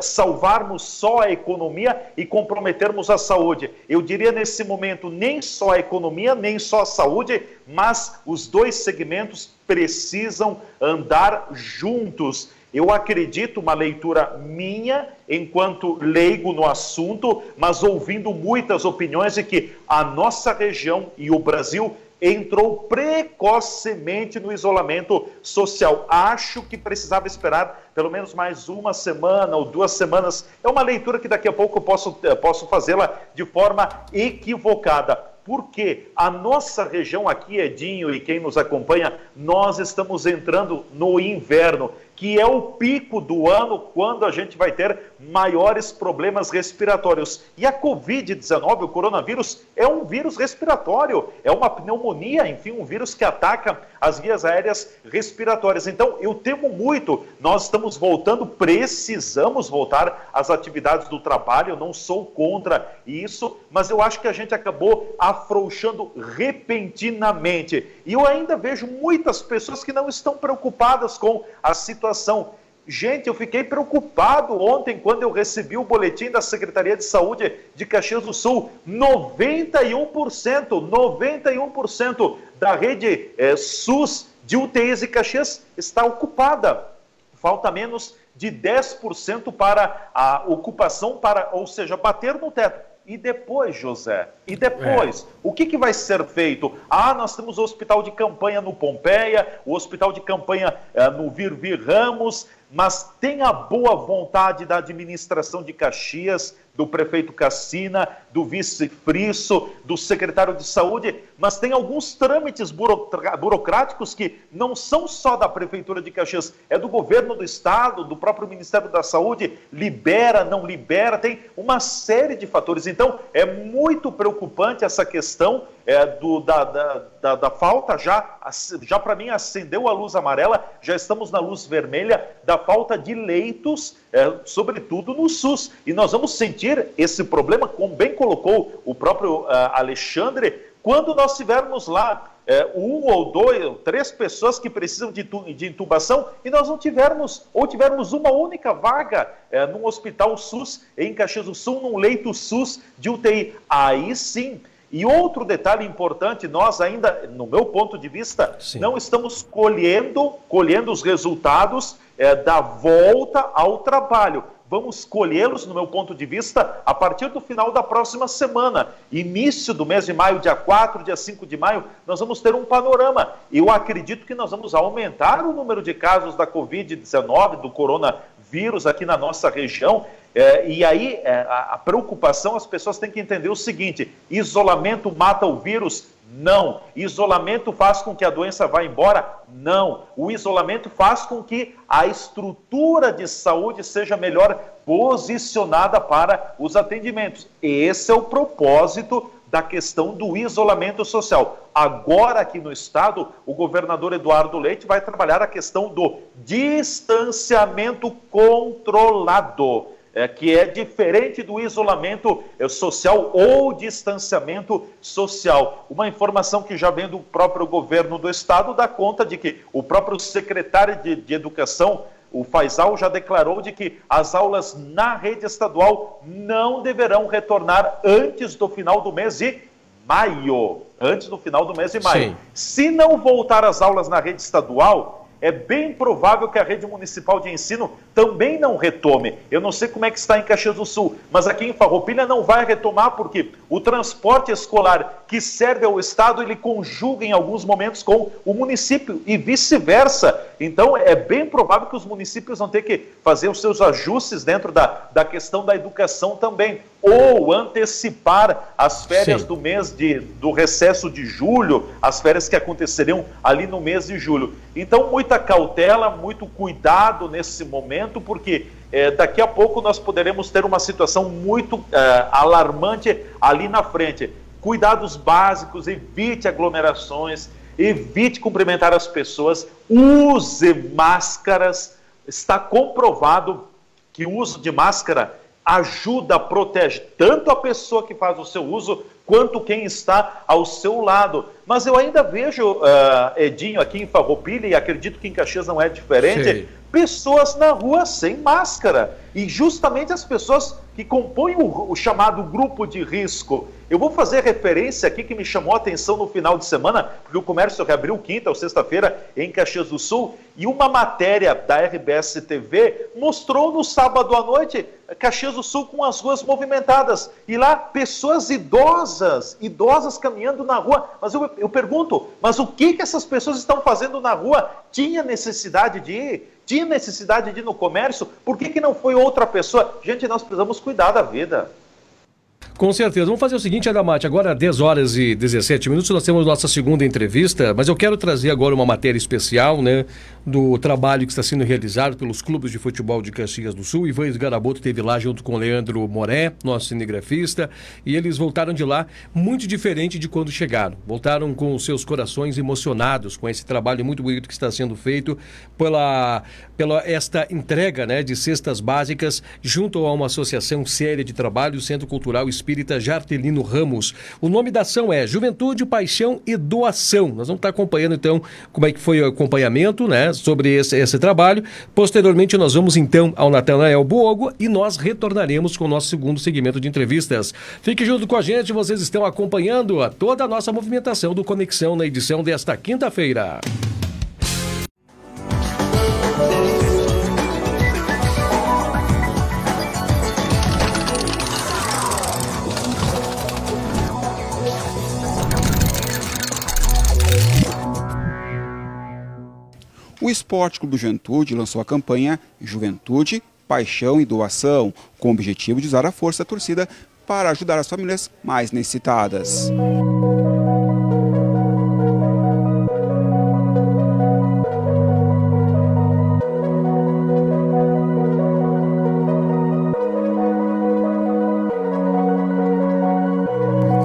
salvarmos só a economia e comprometermos a saúde. Eu diria nesse momento, nem só a economia, nem só a saúde, mas os dois segmentos precisam andar juntos. Eu acredito, uma leitura minha, enquanto leigo no assunto, mas ouvindo muitas opiniões de que a nossa região e o Brasil entrou precocemente no isolamento social. Acho que precisava esperar pelo menos mais uma semana ou 2 semanas. É uma leitura que daqui a pouco eu posso fazê-la de forma equivocada. porque a nossa região aqui, Edinho, e quem nos acompanha, nós estamos entrando no inverno, que é o pico do ano quando a gente vai ter maiores problemas respiratórios. E a Covid-19, o coronavírus, é um vírus respiratório, é uma pneumonia, enfim, um vírus que ataca as vias aéreas respiratórias. Então, eu temo muito, nós estamos voltando, precisamos voltar às atividades do trabalho, eu não sou contra isso, mas eu acho que a gente acabou afrouxando repentinamente. E eu ainda vejo muitas pessoas que não estão preocupadas com a situação. Gente, eu fiquei preocupado ontem quando eu recebi o boletim da Secretaria de Saúde de Caxias do Sul. 91% da rede SUS de UTIs de Caxias está ocupada. Falta menos de 10% para a ocupação, ou seja, bater no teto. E depois, José? E depois? O que vai ser feito? Nós temos o hospital de campanha no Pompeia, o hospital de campanha no Virvir Ramos, mas tem a boa vontade da administração de Caxias, do prefeito Cassina, do vice Frisso, do secretário de saúde, mas tem alguns trâmites burocráticos que não são só da prefeitura de Caxias, é do governo do estado, do próprio Ministério da Saúde, libera, não libera, tem uma série de fatores. Então, é muito preocupante essa questão da falta, já para mim acendeu a luz amarela, já estamos na luz vermelha, da falta de leitos, sobretudo no SUS. E nós vamos sentir esse problema, como bem colocou o próprio Alexandre, quando nós tivermos lá um ou dois, ou três pessoas que precisam de intubação e nós não tivermos, ou tivermos uma única vaga num hospital SUS em Caxias do Sul, num leito SUS de UTI. Aí sim. E outro detalhe importante, nós ainda, no meu ponto de vista, não estamos colhendo os resultados da volta ao trabalho. Vamos colhê-los, no meu ponto de vista, a partir do final da próxima semana. Início do mês de maio, dia 4, dia 5 de maio, nós vamos ter um panorama. Eu acredito que nós vamos aumentar o número de casos da Covid-19, do coronavírus aqui na nossa região. E aí, a preocupação, as pessoas têm que entender o seguinte: isolamento mata o vírus? Não. Isolamento faz com que a doença vá embora? Não. O isolamento faz com que a estrutura de saúde seja melhor posicionada para os atendimentos. Esse é o propósito da questão do isolamento social. Agora, aqui no estado, o governador Eduardo Leite vai trabalhar a questão do distanciamento controlado, que é diferente do isolamento social ou distanciamento social. Uma informação que já vem do próprio governo do estado dá conta de que o próprio secretário de Educação, o Faisal, já declarou de que as aulas na rede estadual não deverão retornar antes do final do mês de maio. Antes do final do mês de maio. Sim. Se não voltar às aulas na rede estadual, é bem provável que a rede municipal de ensino também não retome. Eu não sei como é que está em Caxias do Sul, mas aqui em Farroupilha não vai retomar porque o transporte escolar que serve ao estado, ele conjuga em alguns momentos com o município e vice-versa. Então é bem provável que os municípios vão ter que fazer os seus ajustes dentro da questão da educação também, ou antecipar as férias do recesso de julho, as férias que aconteceriam ali no mês de julho. Então, muita cautela, muito cuidado nesse momento, porque daqui a pouco nós poderemos ter uma situação muito alarmante ali na frente. Cuidados básicos, evite aglomerações, evite cumprimentar as pessoas, use máscaras. Está comprovado que o uso de máscara ajuda, protege tanto a pessoa que faz o seu uso, quanto quem está ao seu lado. Mas eu ainda vejo, Edinho, aqui em Farroupilha, e acredito que em Caxias não é diferente, pessoas na rua sem máscara. E justamente as pessoas que compõem o chamado grupo de risco. Eu vou fazer referência aqui que me chamou a atenção no final de semana, porque o comércio reabriu quinta ou sexta-feira em Caxias do Sul, e uma matéria da RBS TV mostrou no sábado à noite Caxias do Sul com as ruas movimentadas, e lá pessoas idosas caminhando na rua. Mas eu pergunto, mas o que essas pessoas estão fazendo na rua? Tinha necessidade de ir? Tinha necessidade de ir no comércio? Por que não foi outra pessoa? Gente, nós precisamos cuidar da vida. Com certeza. Vamos fazer o seguinte, Adamate, agora 10 horas e 17 minutos, nós temos nossa segunda entrevista, mas eu quero trazer agora uma matéria especial, né, do trabalho que está sendo realizado pelos clubes de futebol de Caxias do Sul. Ivan Esgaraboto esteve lá junto com o Leandro Moré, nosso cinegrafista, e eles voltaram de lá muito diferente de quando chegaram. Voltaram com os seus corações emocionados com esse trabalho muito bonito que está sendo feito pela esta entrega, né, de cestas básicas junto a uma associação séria de trabalho, o Centro Cultural Espírita Jardelino Ramos. O nome da ação é Juventude, Paixão e Doação. Nós vamos estar acompanhando então como é que foi o acompanhamento, né, sobre esse trabalho. Posteriormente nós vamos então ao Natanael Bogo e nós retornaremos com o nosso segundo segmento de entrevistas. Fique junto com a gente, vocês estão acompanhando toda a nossa movimentação do Conexão na edição desta quinta-feira. O Esporte Clube Juventude lançou a campanha Juventude, Paixão e Doação, com o objetivo de usar a força da torcida para ajudar as famílias mais necessitadas. Um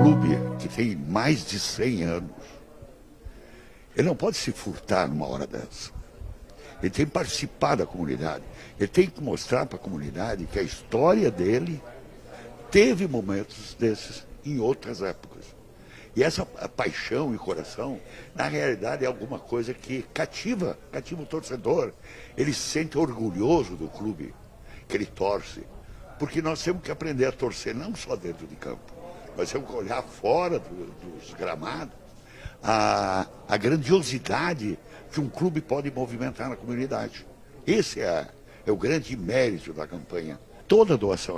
clube que tem mais de 100 anos, ele não pode se furtar numa hora dessa. Ele tem que participar da comunidade. Ele tem que mostrar para a comunidade que a história dele teve momentos desses em outras épocas. E essa paixão e coração, na realidade, é alguma coisa que cativa o torcedor. Ele se sente orgulhoso do clube que ele torce. Porque nós temos que aprender a torcer não só dentro de campo. Nós temos que olhar fora dos gramados a grandiosidade que um clube pode movimentar na comunidade. Esse é o grande mérito da campanha. Toda doação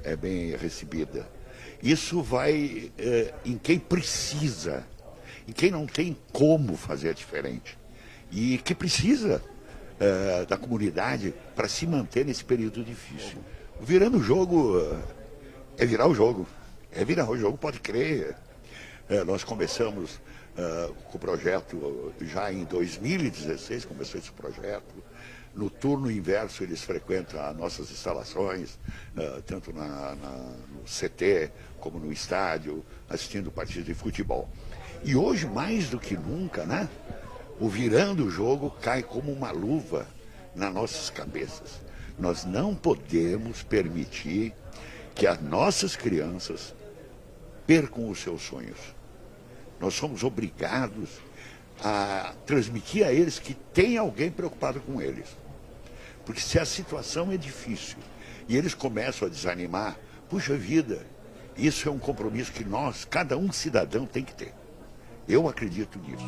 é bem recebida. Isso vai em quem precisa, em quem não tem como fazer diferente. E que precisa da comunidade para se manter nesse período difícil. Virando o jogo, é virar o jogo. É virar o jogo, pode crer. Nós começamos com o projeto já em 2016, começou esse projeto. No turno inverso eles frequentam as nossas instalações, tanto no CT como no estádio, assistindo partidas de futebol. E hoje, mais do que nunca, né, o virando o jogo cai como uma luva nas nossas cabeças. Nós não podemos permitir que as nossas crianças percam os seus sonhos. Nós somos obrigados a transmitir a eles que tem alguém preocupado com eles. Porque se a situação é difícil e eles começam a desanimar, puxa vida, isso é um compromisso que nós, cada um cidadão, tem que ter. Eu acredito nisso.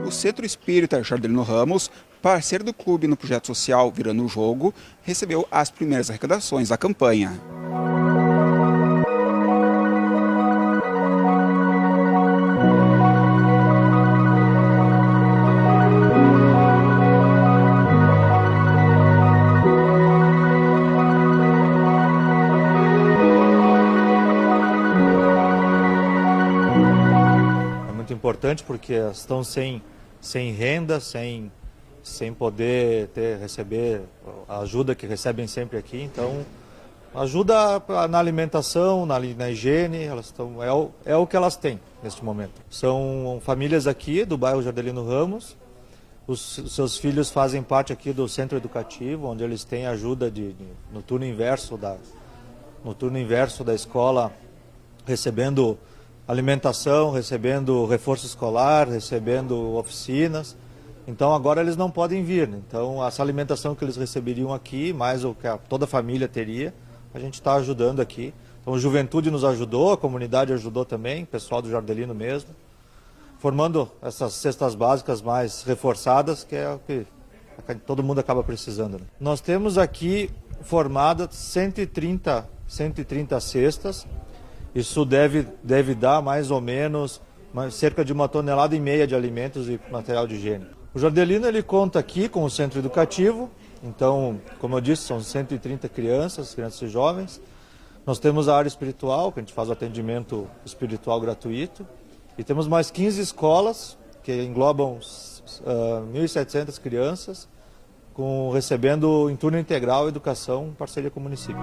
O Centro Espírita Jardelino Ramos, parceiro do clube no projeto social Virando o Jogo, recebeu as primeiras arrecadações da campanha. É muito importante porque estão sem renda, sem poder receber a ajuda que recebem sempre aqui. Então, ajuda na alimentação, na higiene, é o que elas têm neste momento. São famílias aqui do bairro Jardelino Ramos. Os seus filhos fazem parte aqui do centro educativo, onde eles têm ajuda no turno inverso da escola, recebendo alimentação, recebendo reforço escolar, recebendo oficinas. Então agora eles não podem vir, né? Então essa alimentação que eles receberiam aqui, mais o que toda a família teria, a gente está ajudando aqui. Então a Juventude nos ajudou, a comunidade ajudou também, o pessoal do Jardelino mesmo, formando essas cestas básicas mais reforçadas, que é o que todo mundo acaba precisando, né? Nós temos aqui formadas 130 cestas. Isso deve dar mais ou menos cerca de 1,5 tonelada de alimentos e material de higiene. O Jardelino ele conta aqui com o centro educativo, então, como eu disse, são 130 crianças e jovens. Nós temos a área espiritual, que a gente faz o atendimento espiritual gratuito, e temos mais 15 escolas, que englobam 1.700 crianças, recebendo em turno integral educação em parceria com o município.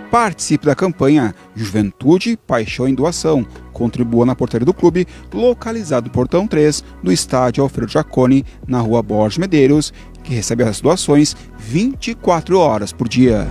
Participe da campanha Juventude, Paixão em Doação. Contribua na portaria do clube, localizado no Portão 3, do estádio Alfredo Jaconi, na rua Borges Medeiros, que recebe as doações 24 horas por dia.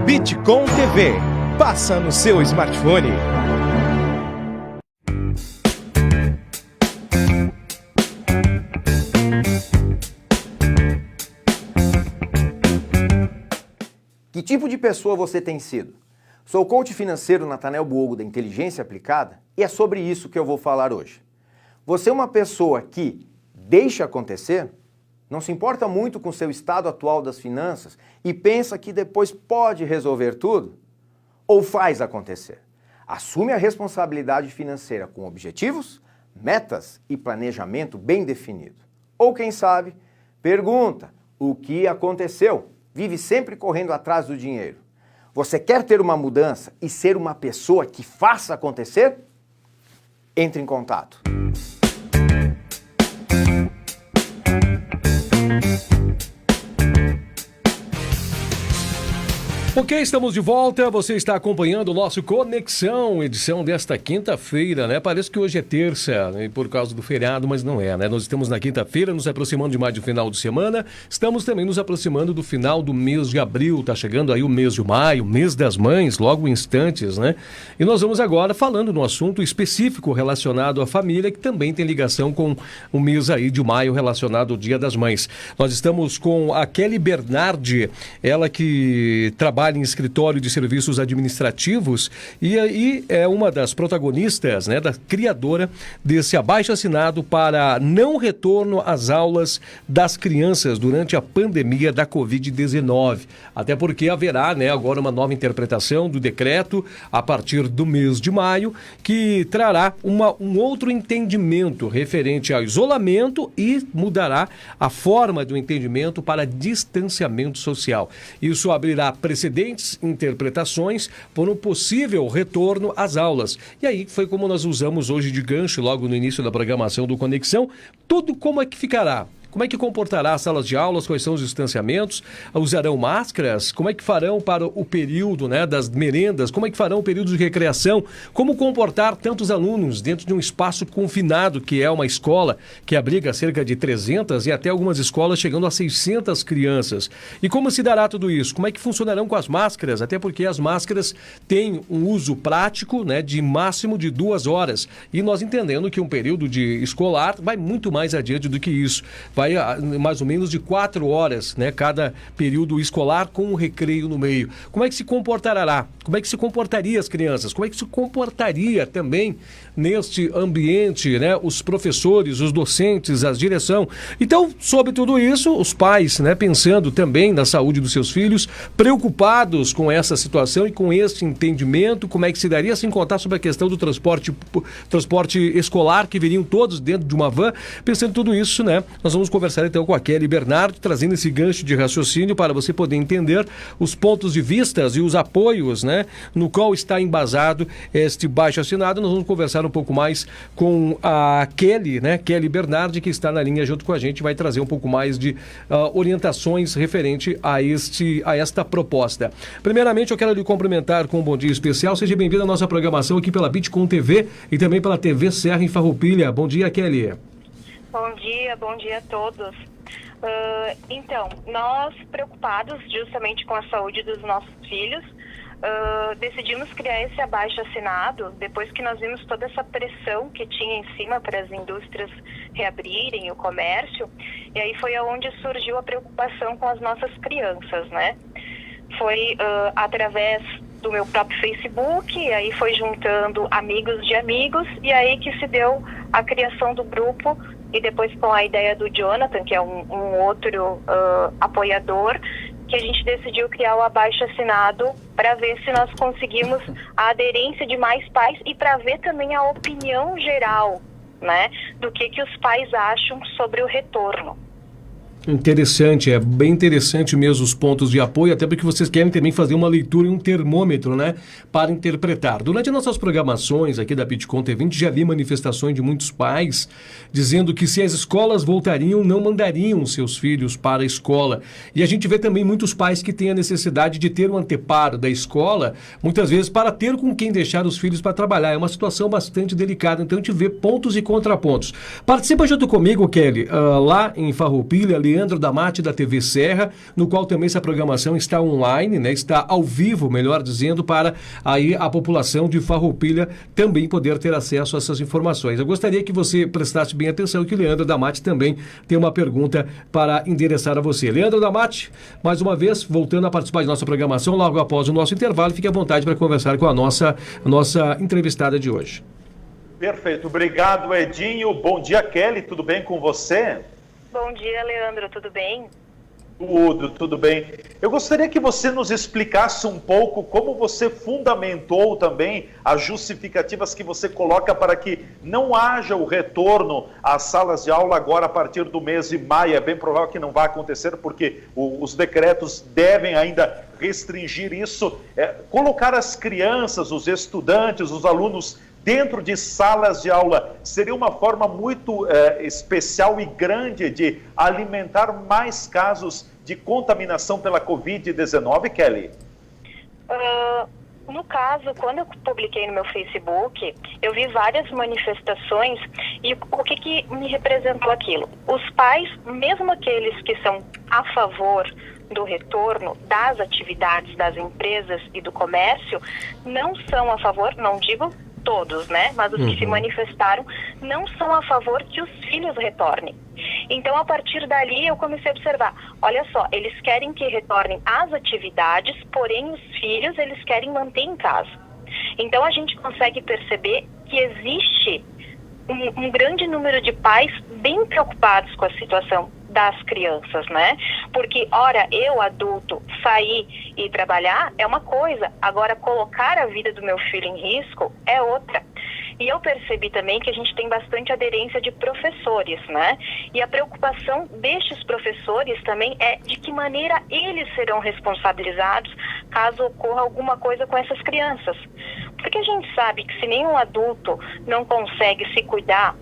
Bitcom TV, passa no seu smartphone. Que tipo de pessoa você tem sido? Sou o coach financeiro Nathanael Buogo da Inteligência Aplicada e é sobre isso que eu vou falar hoje. Você é uma pessoa que deixa acontecer? Não se importa muito com o seu estado atual das finanças e pensa que depois pode resolver tudo? Ou faz acontecer? Assume a responsabilidade financeira com objetivos, metas e planejamento bem definido. Ou quem sabe, pergunta o que aconteceu? Vive sempre correndo atrás do dinheiro. Você quer ter uma mudança e ser uma pessoa que faça acontecer? Entre em contato. Ok, estamos de volta. Você está acompanhando o nosso Conexão, edição desta quinta-feira, né? Parece que hoje é terça, né? Por causa do feriado, mas não é, né? Nós estamos na quinta-feira, nos aproximando de mais de final de semana. Estamos também nos aproximando do final do mês de abril. Tá chegando aí o mês de maio, mês das mães, logo em instantes, né? E nós vamos agora falando no assunto específico relacionado à família, que também tem ligação com o mês aí de maio relacionado ao Dia das Mães. Nós estamos com a Kelly Bernardi, ela que trabalha em escritório de serviços administrativos e aí é uma das protagonistas, né, da criadora desse abaixo-assinado para não retorno às aulas das crianças durante a pandemia da Covid-19. Até porque haverá, né, agora uma nova interpretação do decreto a partir do mês de maio que trará um outro entendimento referente ao isolamento e mudará a forma do entendimento para distanciamento social. Isso abrirá precedentes, interpretações por um possível retorno às aulas. E aí foi como nós usamos hoje de gancho logo no início da programação do Conexão, tudo como é que ficará. Como é que comportará as salas de aulas? Quais são os distanciamentos? Usarão máscaras? Como é que farão para o período, né, das merendas? Como é que farão o período de recreação? Como comportar tantos alunos dentro de um espaço confinado, que é uma escola que abriga cerca de 300 e até algumas escolas chegando a 600 crianças? E como se dará tudo isso? Como é que funcionarão com as máscaras? Até porque as máscaras têm um uso prático, né, de máximo de 2 horas. E nós entendendo que um período de escolar vai muito mais adiante do que isso. Vai mais ou menos de 4 horas, né, cada período escolar com um recreio no meio. Como é que se comportará? Como é que se comportaria as crianças? Como é que se comportaria também neste ambiente, né, os professores, os docentes, a direção? Então, sobre tudo isso, os pais, né, pensando também na saúde dos seus filhos, preocupados com essa situação e com esse entendimento, como é que se daria, sem contar sobre a questão do transporte escolar, que viriam todos dentro de uma van. Pensando em tudo isso, né, nós vamos conversar então com a Kelly Bernardi, trazendo esse gancho de raciocínio para você poder entender os pontos de vistas e os apoios, né, no qual está embasado este baixo-assinado. Nós vamos conversar um pouco mais com a Kelly, né, Kelly Bernardi, que está na linha junto com a gente, vai trazer um pouco mais de orientações referente a esta proposta. Primeiramente, eu quero lhe cumprimentar com um bom dia especial. Seja bem-vindo à nossa programação aqui pela Bitcom TV e também pela TV Serra em Farroupilha. Bom dia, Kelly. Bom dia a todos. Então, nós preocupados justamente com a saúde dos nossos filhos, decidimos criar esse abaixo-assinado depois que nós vimos toda essa pressão que tinha em cima para as indústrias reabrirem o comércio, e aí foi aonde surgiu a preocupação com as nossas crianças, né? Foi através do meu próprio Facebook, e aí foi juntando amigos de amigos, e aí que se deu a criação do grupo, e depois com a ideia do Jonathan, que é um outro apoiador, que a gente decidiu criar o abaixo-assinado para ver se nós conseguimos a aderência de mais pais e para ver também a opinião geral, né, do que os pais acham sobre o retorno. Interessante, é bem interessante mesmo os pontos de apoio, até porque vocês querem também fazer uma leitura e um termômetro, né, para interpretar. Durante as nossas programações aqui da Bitcom TV, a gente já viu manifestações de muitos pais dizendo que se as escolas voltariam, não mandariam seus filhos para a escola. E a gente vê também muitos pais que têm a necessidade de ter um anteparo da escola, muitas vezes para ter com quem deixar os filhos para trabalhar. É uma situação bastante delicada, então a gente vê pontos e contrapontos. Participa junto comigo, Kelly, lá em Farroupilha, Leandro Damati, da TV Serra, no qual também essa programação está online, né? Está ao vivo, melhor dizendo, para aí a população de Farroupilha também poder ter acesso a essas informações. Eu gostaria que você prestasse bem atenção, que o Leandro Damati também tem uma pergunta para endereçar a você. Leandro Damati, mais uma vez, voltando a participar de nossa programação, logo após o nosso intervalo, fique à vontade para conversar com a nossa entrevistada de hoje. Perfeito, obrigado, Edinho. Bom dia, Kelly, tudo bem com você? Bom dia, Leandro, tudo bem? Tudo bem. Eu gostaria que você nos explicasse um pouco como você fundamentou também as justificativas que você coloca para que não haja o retorno às salas de aula agora a partir do mês de maio. É bem provável que não vai acontecer porque os decretos devem ainda restringir isso. Colocar as crianças, os estudantes, os alunos dentro de salas de aula seria uma forma muito especial e grande de alimentar mais casos de contaminação pela Covid-19, Kelly? No caso, quando eu publiquei no meu Facebook, eu vi várias manifestações e o que me representou aquilo? Os pais, mesmo aqueles que são a favor do retorno das atividades das empresas e do comércio, não são a favor, não digo todos, né? Mas os que se manifestaram não são a favor que os filhos retornem. Então, a partir dali, eu comecei a observar, olha só, eles querem que retornem às atividades, porém os filhos, eles querem manter em casa. Então, a gente consegue perceber que existe um grande número de pais bem preocupados com a situação das crianças, né? Porque, ora, eu, adulto, sair e trabalhar é uma coisa, agora colocar a vida do meu filho em risco é outra. E eu percebi também que a gente tem bastante aderência de professores, né? E a preocupação destes professores também é de que maneira eles serão responsabilizados caso ocorra alguma coisa com essas crianças. Porque a gente sabe que se nenhum adulto não consegue se cuidar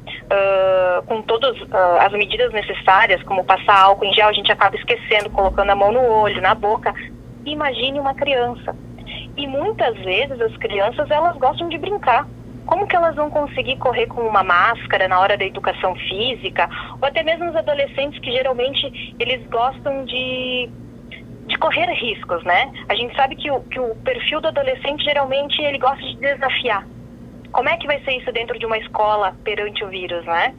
com todas as medidas necessárias, como passar álcool em gel, a gente acaba esquecendo, colocando a mão no olho, na boca. Imagine uma criança. E muitas vezes as crianças, elas gostam de brincar. Como que elas vão conseguir correr com uma máscara na hora da educação física? Ou até mesmo os adolescentes que geralmente eles gostam de correr riscos, né? A gente sabe que o perfil do adolescente geralmente ele gosta de desafiar. Como é que vai ser isso dentro de uma escola perante o vírus, né?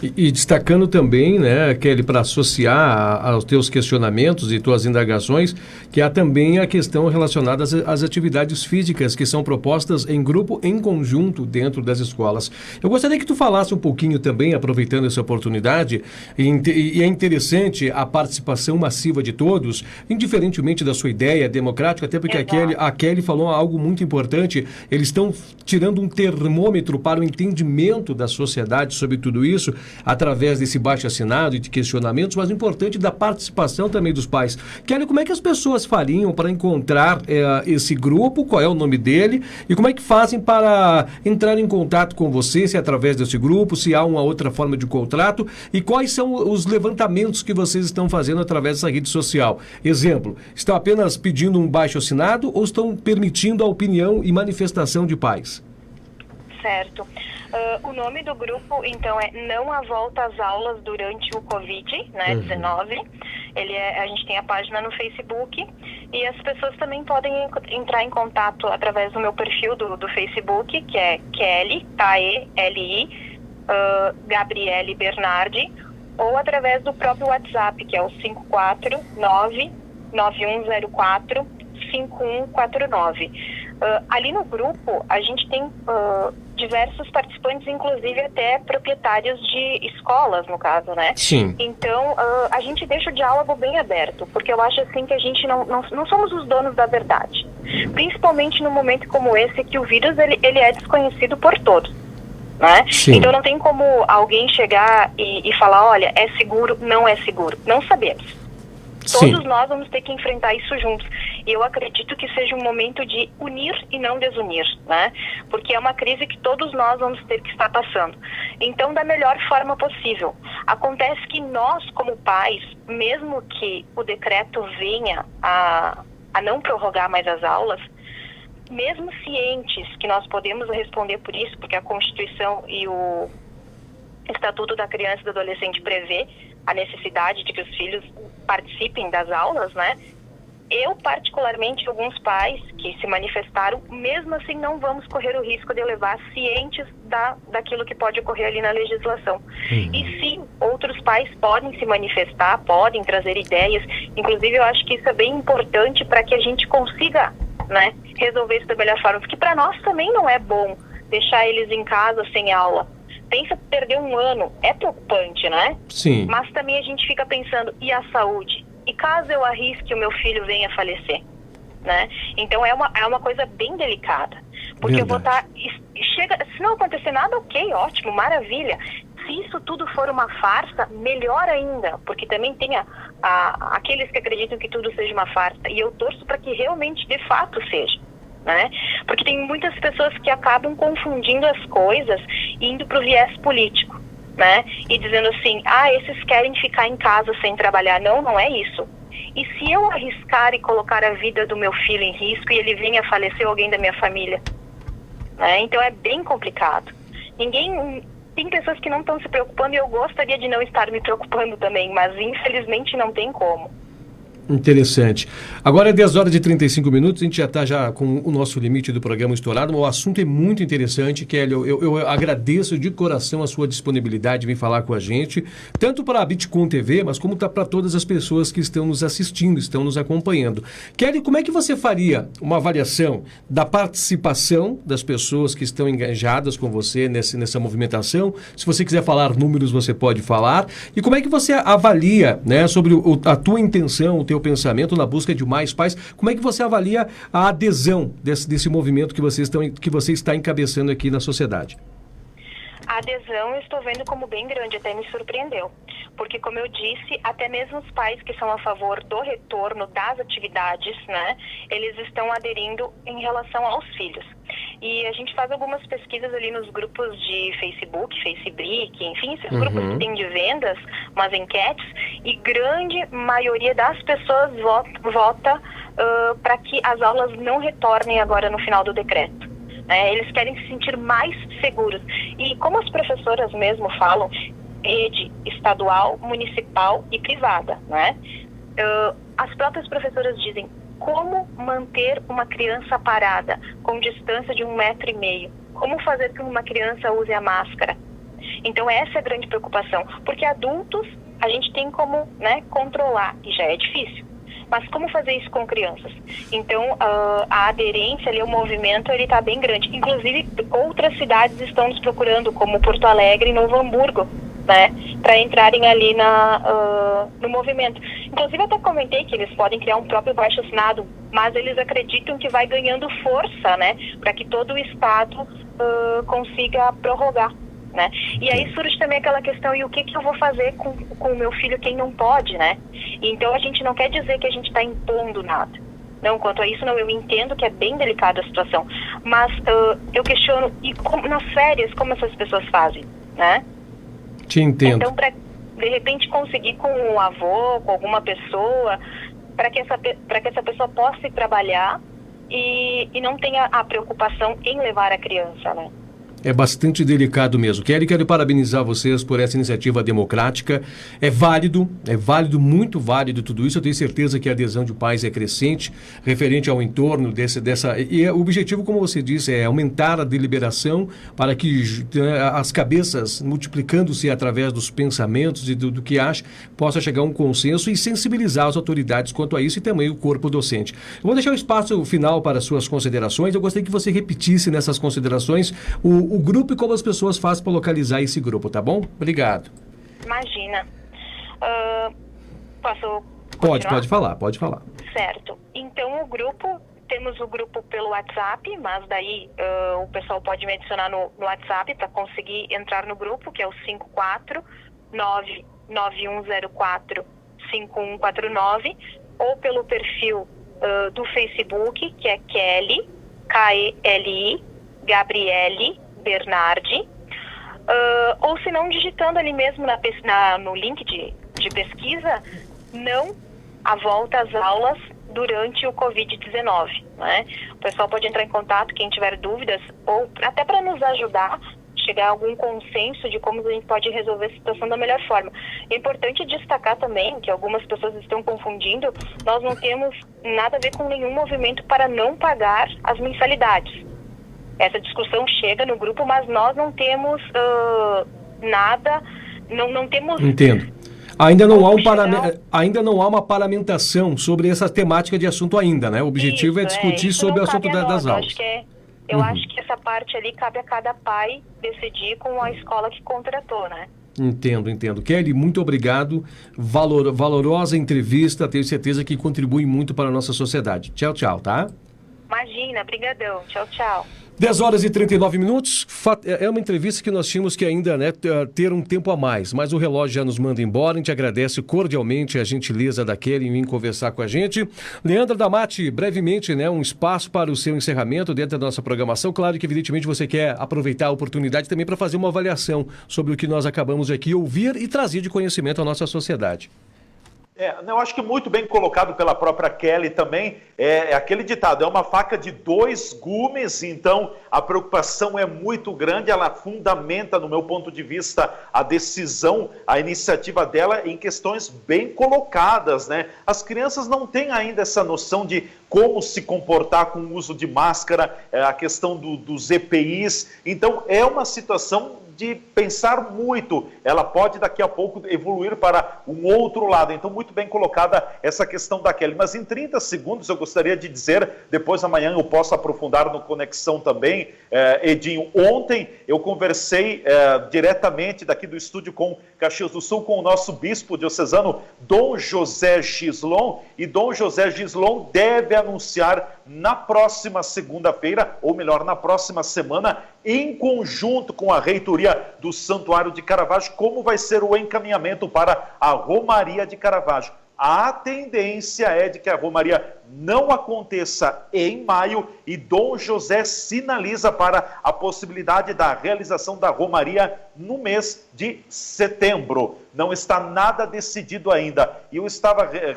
E destacando também, né, Kelly, para associar aos teus questionamentos e tuas indagações, que há também a questão relacionada às atividades físicas que são propostas em grupo, em conjunto, dentro das escolas. Eu gostaria que tu falasse um pouquinho também, aproveitando essa oportunidade, e é interessante a participação massiva de todos, indiferentemente da sua ideia democrática, até porque a Kelly falou algo muito importante, eles estão tirando um termômetro para o entendimento da sociedade sobre tudo isso, através desse baixo-assinado e de questionamentos, mas o importante da participação também dos pais. Kelly, como é que as pessoas fariam para encontrar esse grupo, qual é o nome dele, e como é que fazem para entrar em contato com você, se é através desse grupo, se há uma outra forma de contrato, e quais são os levantamentos que vocês estão fazendo através dessa rede social? Exemplo, estão apenas pedindo um baixo-assinado ou estão permitindo a opinião e manifestação de pais? Certo. O nome do grupo, então, é Não Há Volta às Aulas Durante o Covid, né, 19. A gente tem a página no Facebook e as pessoas também podem entrar em contato através do meu perfil do Facebook, que é Kelly, K-E-L-I, Gabriele Bernardi, ou através do próprio WhatsApp, que é o 549-9104-5149. Ali no grupo, a gente tem diversos participantes, inclusive até proprietários de escolas, no caso, né? Sim. Então, a gente deixa o diálogo bem aberto, porque eu acho assim que a gente não somos os donos da verdade. Principalmente num momento como esse, que o vírus ele é desconhecido por todos, né? Sim. Então não tem como alguém chegar e falar, olha, é seguro, não é seguro. Não sabemos. Todos nós vamos ter que enfrentar isso juntos. E eu acredito que seja um momento de unir e não desunir, né? Porque é uma crise que todos nós vamos ter que estar passando. Então, da melhor forma possível. Acontece que nós, como pais, mesmo que o decreto venha a não prorrogar mais as aulas, mesmo cientes que nós podemos responder por isso, porque a Constituição e o Estatuto da Criança e do Adolescente prevê a necessidade de que os filhos participem das aulas, né? Eu, particularmente, alguns pais que se manifestaram, mesmo assim não vamos correr o risco de levar cientes daquilo que pode ocorrer ali na legislação. E sim, outros pais podem se manifestar, podem trazer ideias. Inclusive, eu acho que isso é bem importante para que a gente consiga, né, resolver isso da melhor forma. Porque para nós também não é bom deixar eles em casa sem aula. Pensa perder um ano, é preocupante, né? Sim. Mas também a gente fica pensando, e a saúde? E caso eu arrisque o meu filho venha a falecer, né? Então é uma coisa bem delicada. Porque eu vou estar... se não acontecer nada, ok, ótimo, maravilha. Se isso tudo for uma farsa, melhor ainda. Porque também tem aqueles que acreditam que tudo seja uma farsa. E eu torço para que realmente, de fato, seja. Né? Porque tem muitas pessoas que acabam confundindo as coisas e indo para o viés político, né? E dizendo assim, esses querem ficar em casa sem trabalhar. Não é isso. E se eu arriscar e colocar a vida do meu filho em risco e ele venha a falecer, alguém da minha família, né? Então é bem complicado. Tem pessoas que não estão se preocupando e eu gostaria de não estar me preocupando também, mas infelizmente não tem como. Interessante. Agora é 10 horas e 35 minutos, a gente já está com o nosso limite do programa estourado, mas o assunto é muito interessante, Kelly. Eu agradeço de coração a sua disponibilidade de vir falar com a gente, tanto para a Bitcom TV, mas como para todas as pessoas que estão nos assistindo, estão nos acompanhando. Kelly, como é que você faria uma avaliação da participação das pessoas que estão engajadas com você nessa movimentação? Se você quiser falar números, você pode falar. E como é que você avalia, né, sobre a tua intenção, o teu pensamento na busca de mais pais? Como é que você avalia a adesão desse movimento que você está encabeçando aqui na sociedade? A adesão eu estou vendo como bem grande, até me surpreendeu. Porque, como eu disse, até mesmo os pais que são a favor do retorno das atividades, né, eles estão aderindo em relação aos filhos. E a gente faz algumas pesquisas ali nos grupos de Facebook, Facebook, enfim, esses grupos que tem de vendas, umas enquetes, e grande maioria das pessoas vota para que as aulas não retornem agora no final do decreto. Eles querem se sentir mais seguros. E como as professoras mesmo falam, rede estadual, municipal e privada, né? As próprias professoras dizem como manter uma criança parada com distância de 1,5 metro. Como fazer com que uma criança use a máscara. Então essa é a grande preocupação. Porque adultos a gente tem como, né, controlar, e já é difícil. Mas como fazer isso com crianças? Então, a aderência ali, o movimento, ele está bem grande. Inclusive, outras cidades estão nos procurando, como Porto Alegre e Novo Hamburgo, né? Para entrarem ali no movimento. Inclusive, até comentei que eles podem criar um próprio abaixo-assinado, mas eles acreditam que vai ganhando força, né? Para que todo o Estado consiga prorrogar. Né? E aí surge também aquela questão, e o que eu vou fazer com o meu filho, quem não pode, né? Então a gente não quer dizer que a gente está impondo nada. Não, quanto a isso não, eu entendo que é bem delicada a situação, mas eu questiono, nas férias, como essas pessoas fazem, né? Te entendo. Então, para de repente conseguir com um avô, com alguma pessoa, para que essa pessoa possa ir trabalhar e não tenha a preocupação em levar a criança, né? É bastante delicado mesmo. Kelly, quero parabenizar vocês por essa iniciativa democrática. É válido, muito válido tudo isso. Eu tenho certeza que a adesão de pais é crescente, referente ao entorno dessa... E o objetivo, como você disse, é aumentar a deliberação para que as cabeças, multiplicando-se através dos pensamentos e do que acha, possa chegar a um consenso e sensibilizar as autoridades quanto a isso e também o corpo docente. Eu vou deixar o espaço final para suas considerações. Eu gostaria que você repetisse nessas considerações o grupo e como as pessoas fazem para localizar esse grupo, tá bom? Obrigado. Imagina. Posso continuar? Pode falar. Certo. Então, temos o grupo pelo WhatsApp, mas daí o pessoal pode me adicionar no WhatsApp para conseguir entrar no grupo, que é o 54991045149, ou pelo perfil do Facebook, que é Kelly, K-E-L-I, Gabriele Bernardi, ou se não, digitando ali mesmo no link de pesquisa, não a volta às aulas durante o Covid-19, né? O pessoal pode entrar em contato, quem tiver dúvidas, ou até para nos ajudar a chegar a algum consenso de como a gente pode resolver a situação da melhor forma. É importante destacar também que algumas pessoas estão confundindo, nós não temos nada a ver com nenhum movimento para não pagar as mensalidades. Essa discussão chega no grupo, mas nós não temos nada, não temos... Entendo. Ainda não há uma parlamentação sobre essa temática de assunto ainda, né? O objetivo é discutir sobre o assunto das aulas. Eu acho que essa parte ali cabe a cada pai decidir com a escola que contratou, né? Entendo. Kelly, muito obrigado. Valorosa entrevista, tenho certeza que contribui muito para a nossa sociedade. Tchau, tá? Imagina, brigadão. Tchau. 10 horas e 39 minutos. É uma entrevista que nós tínhamos que ainda ter um tempo a mais, mas o relógio já nos manda embora. A gente agradece cordialmente a gentileza da Kelly em vir conversar com a gente. Leandra Damati, brevemente, um espaço para o seu encerramento dentro da nossa programação. Claro que, evidentemente, você quer aproveitar a oportunidade também para fazer uma avaliação sobre o que nós acabamos de aqui ouvir e trazer de conhecimento à nossa sociedade. Eu acho que muito bem colocado pela própria Kelly também, é aquele ditado, é uma faca de dois gumes, então a preocupação é muito grande, ela fundamenta, no meu ponto de vista, a decisão, a iniciativa dela em questões bem colocadas, né? As crianças não têm ainda essa noção de como se comportar com o uso de máscara, a questão dos EPIs, então é uma situação de pensar muito, ela pode daqui a pouco evoluir para um outro lado, então muito bem colocada essa questão da Kelly, mas em 30 segundos eu gostaria de dizer, depois amanhã eu posso aprofundar no Conexão também, Edinho, ontem eu conversei diretamente daqui do estúdio com Caxias do Sul, com o nosso bispo diocesano, Dom José Gislon, e Dom José Gislon deve anunciar na próxima segunda-feira, ou melhor, na próxima semana, em conjunto com a reitoria do Santuário de Caravaggio, como vai ser o encaminhamento para a Romaria de Caravaggio. A tendência é de que a Romaria não aconteça em maio e Dom José sinaliza para a possibilidade da realização da Romaria no mês de setembro. Não está nada decidido ainda. E eu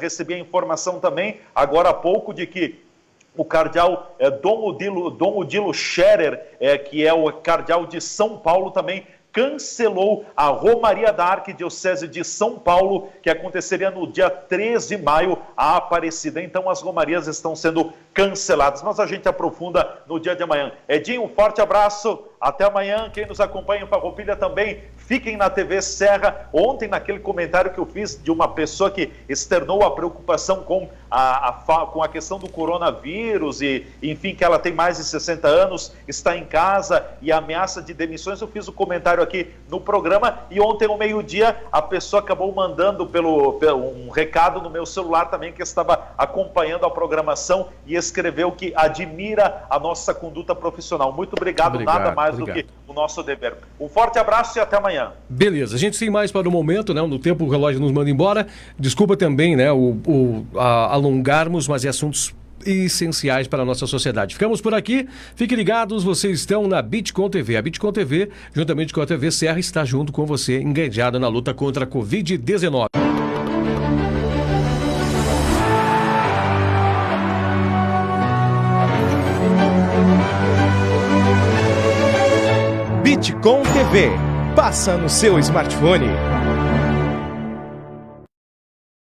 recebi a informação também, agora há pouco, de que o cardeal Dom Odilo Scherer, que é o cardeal de São Paulo, também cancelou a Romaria da Arquidiocese de São Paulo, que aconteceria no dia 3 de maio, a Aparecida. Então as romarias estão sendo canceladas, mas a gente aprofunda no dia de amanhã. Edinho, um forte abraço, até amanhã. Quem nos acompanha em Farroupilha também, fiquem na TV Serra. Ontem, naquele comentário que eu fiz de uma pessoa que externou a preocupação com a questão do coronavírus e, enfim, que ela tem mais de 60 anos, está em casa e ameaça de demissões, eu fiz o comentário aqui no programa e ontem, ao meio-dia, a pessoa acabou mandando um recado no meu celular também, que estava acompanhando a programação e escreveu que admira a nossa conduta profissional. Muito obrigado, nada mais do que o nosso dever. Um forte abraço e até amanhã. Beleza, a gente tem mais para o momento, no tempo o relógio nos manda embora. Desculpa também, alongarmos, mas é assuntos essenciais para a nossa sociedade. Ficamos por aqui, fiquem ligados, vocês estão na Bitcom TV. A Bitcom TV, juntamente com a TV Serra, está junto com você, engajada na luta contra a Covid-19. Bitcom TV. Passa no seu smartphone.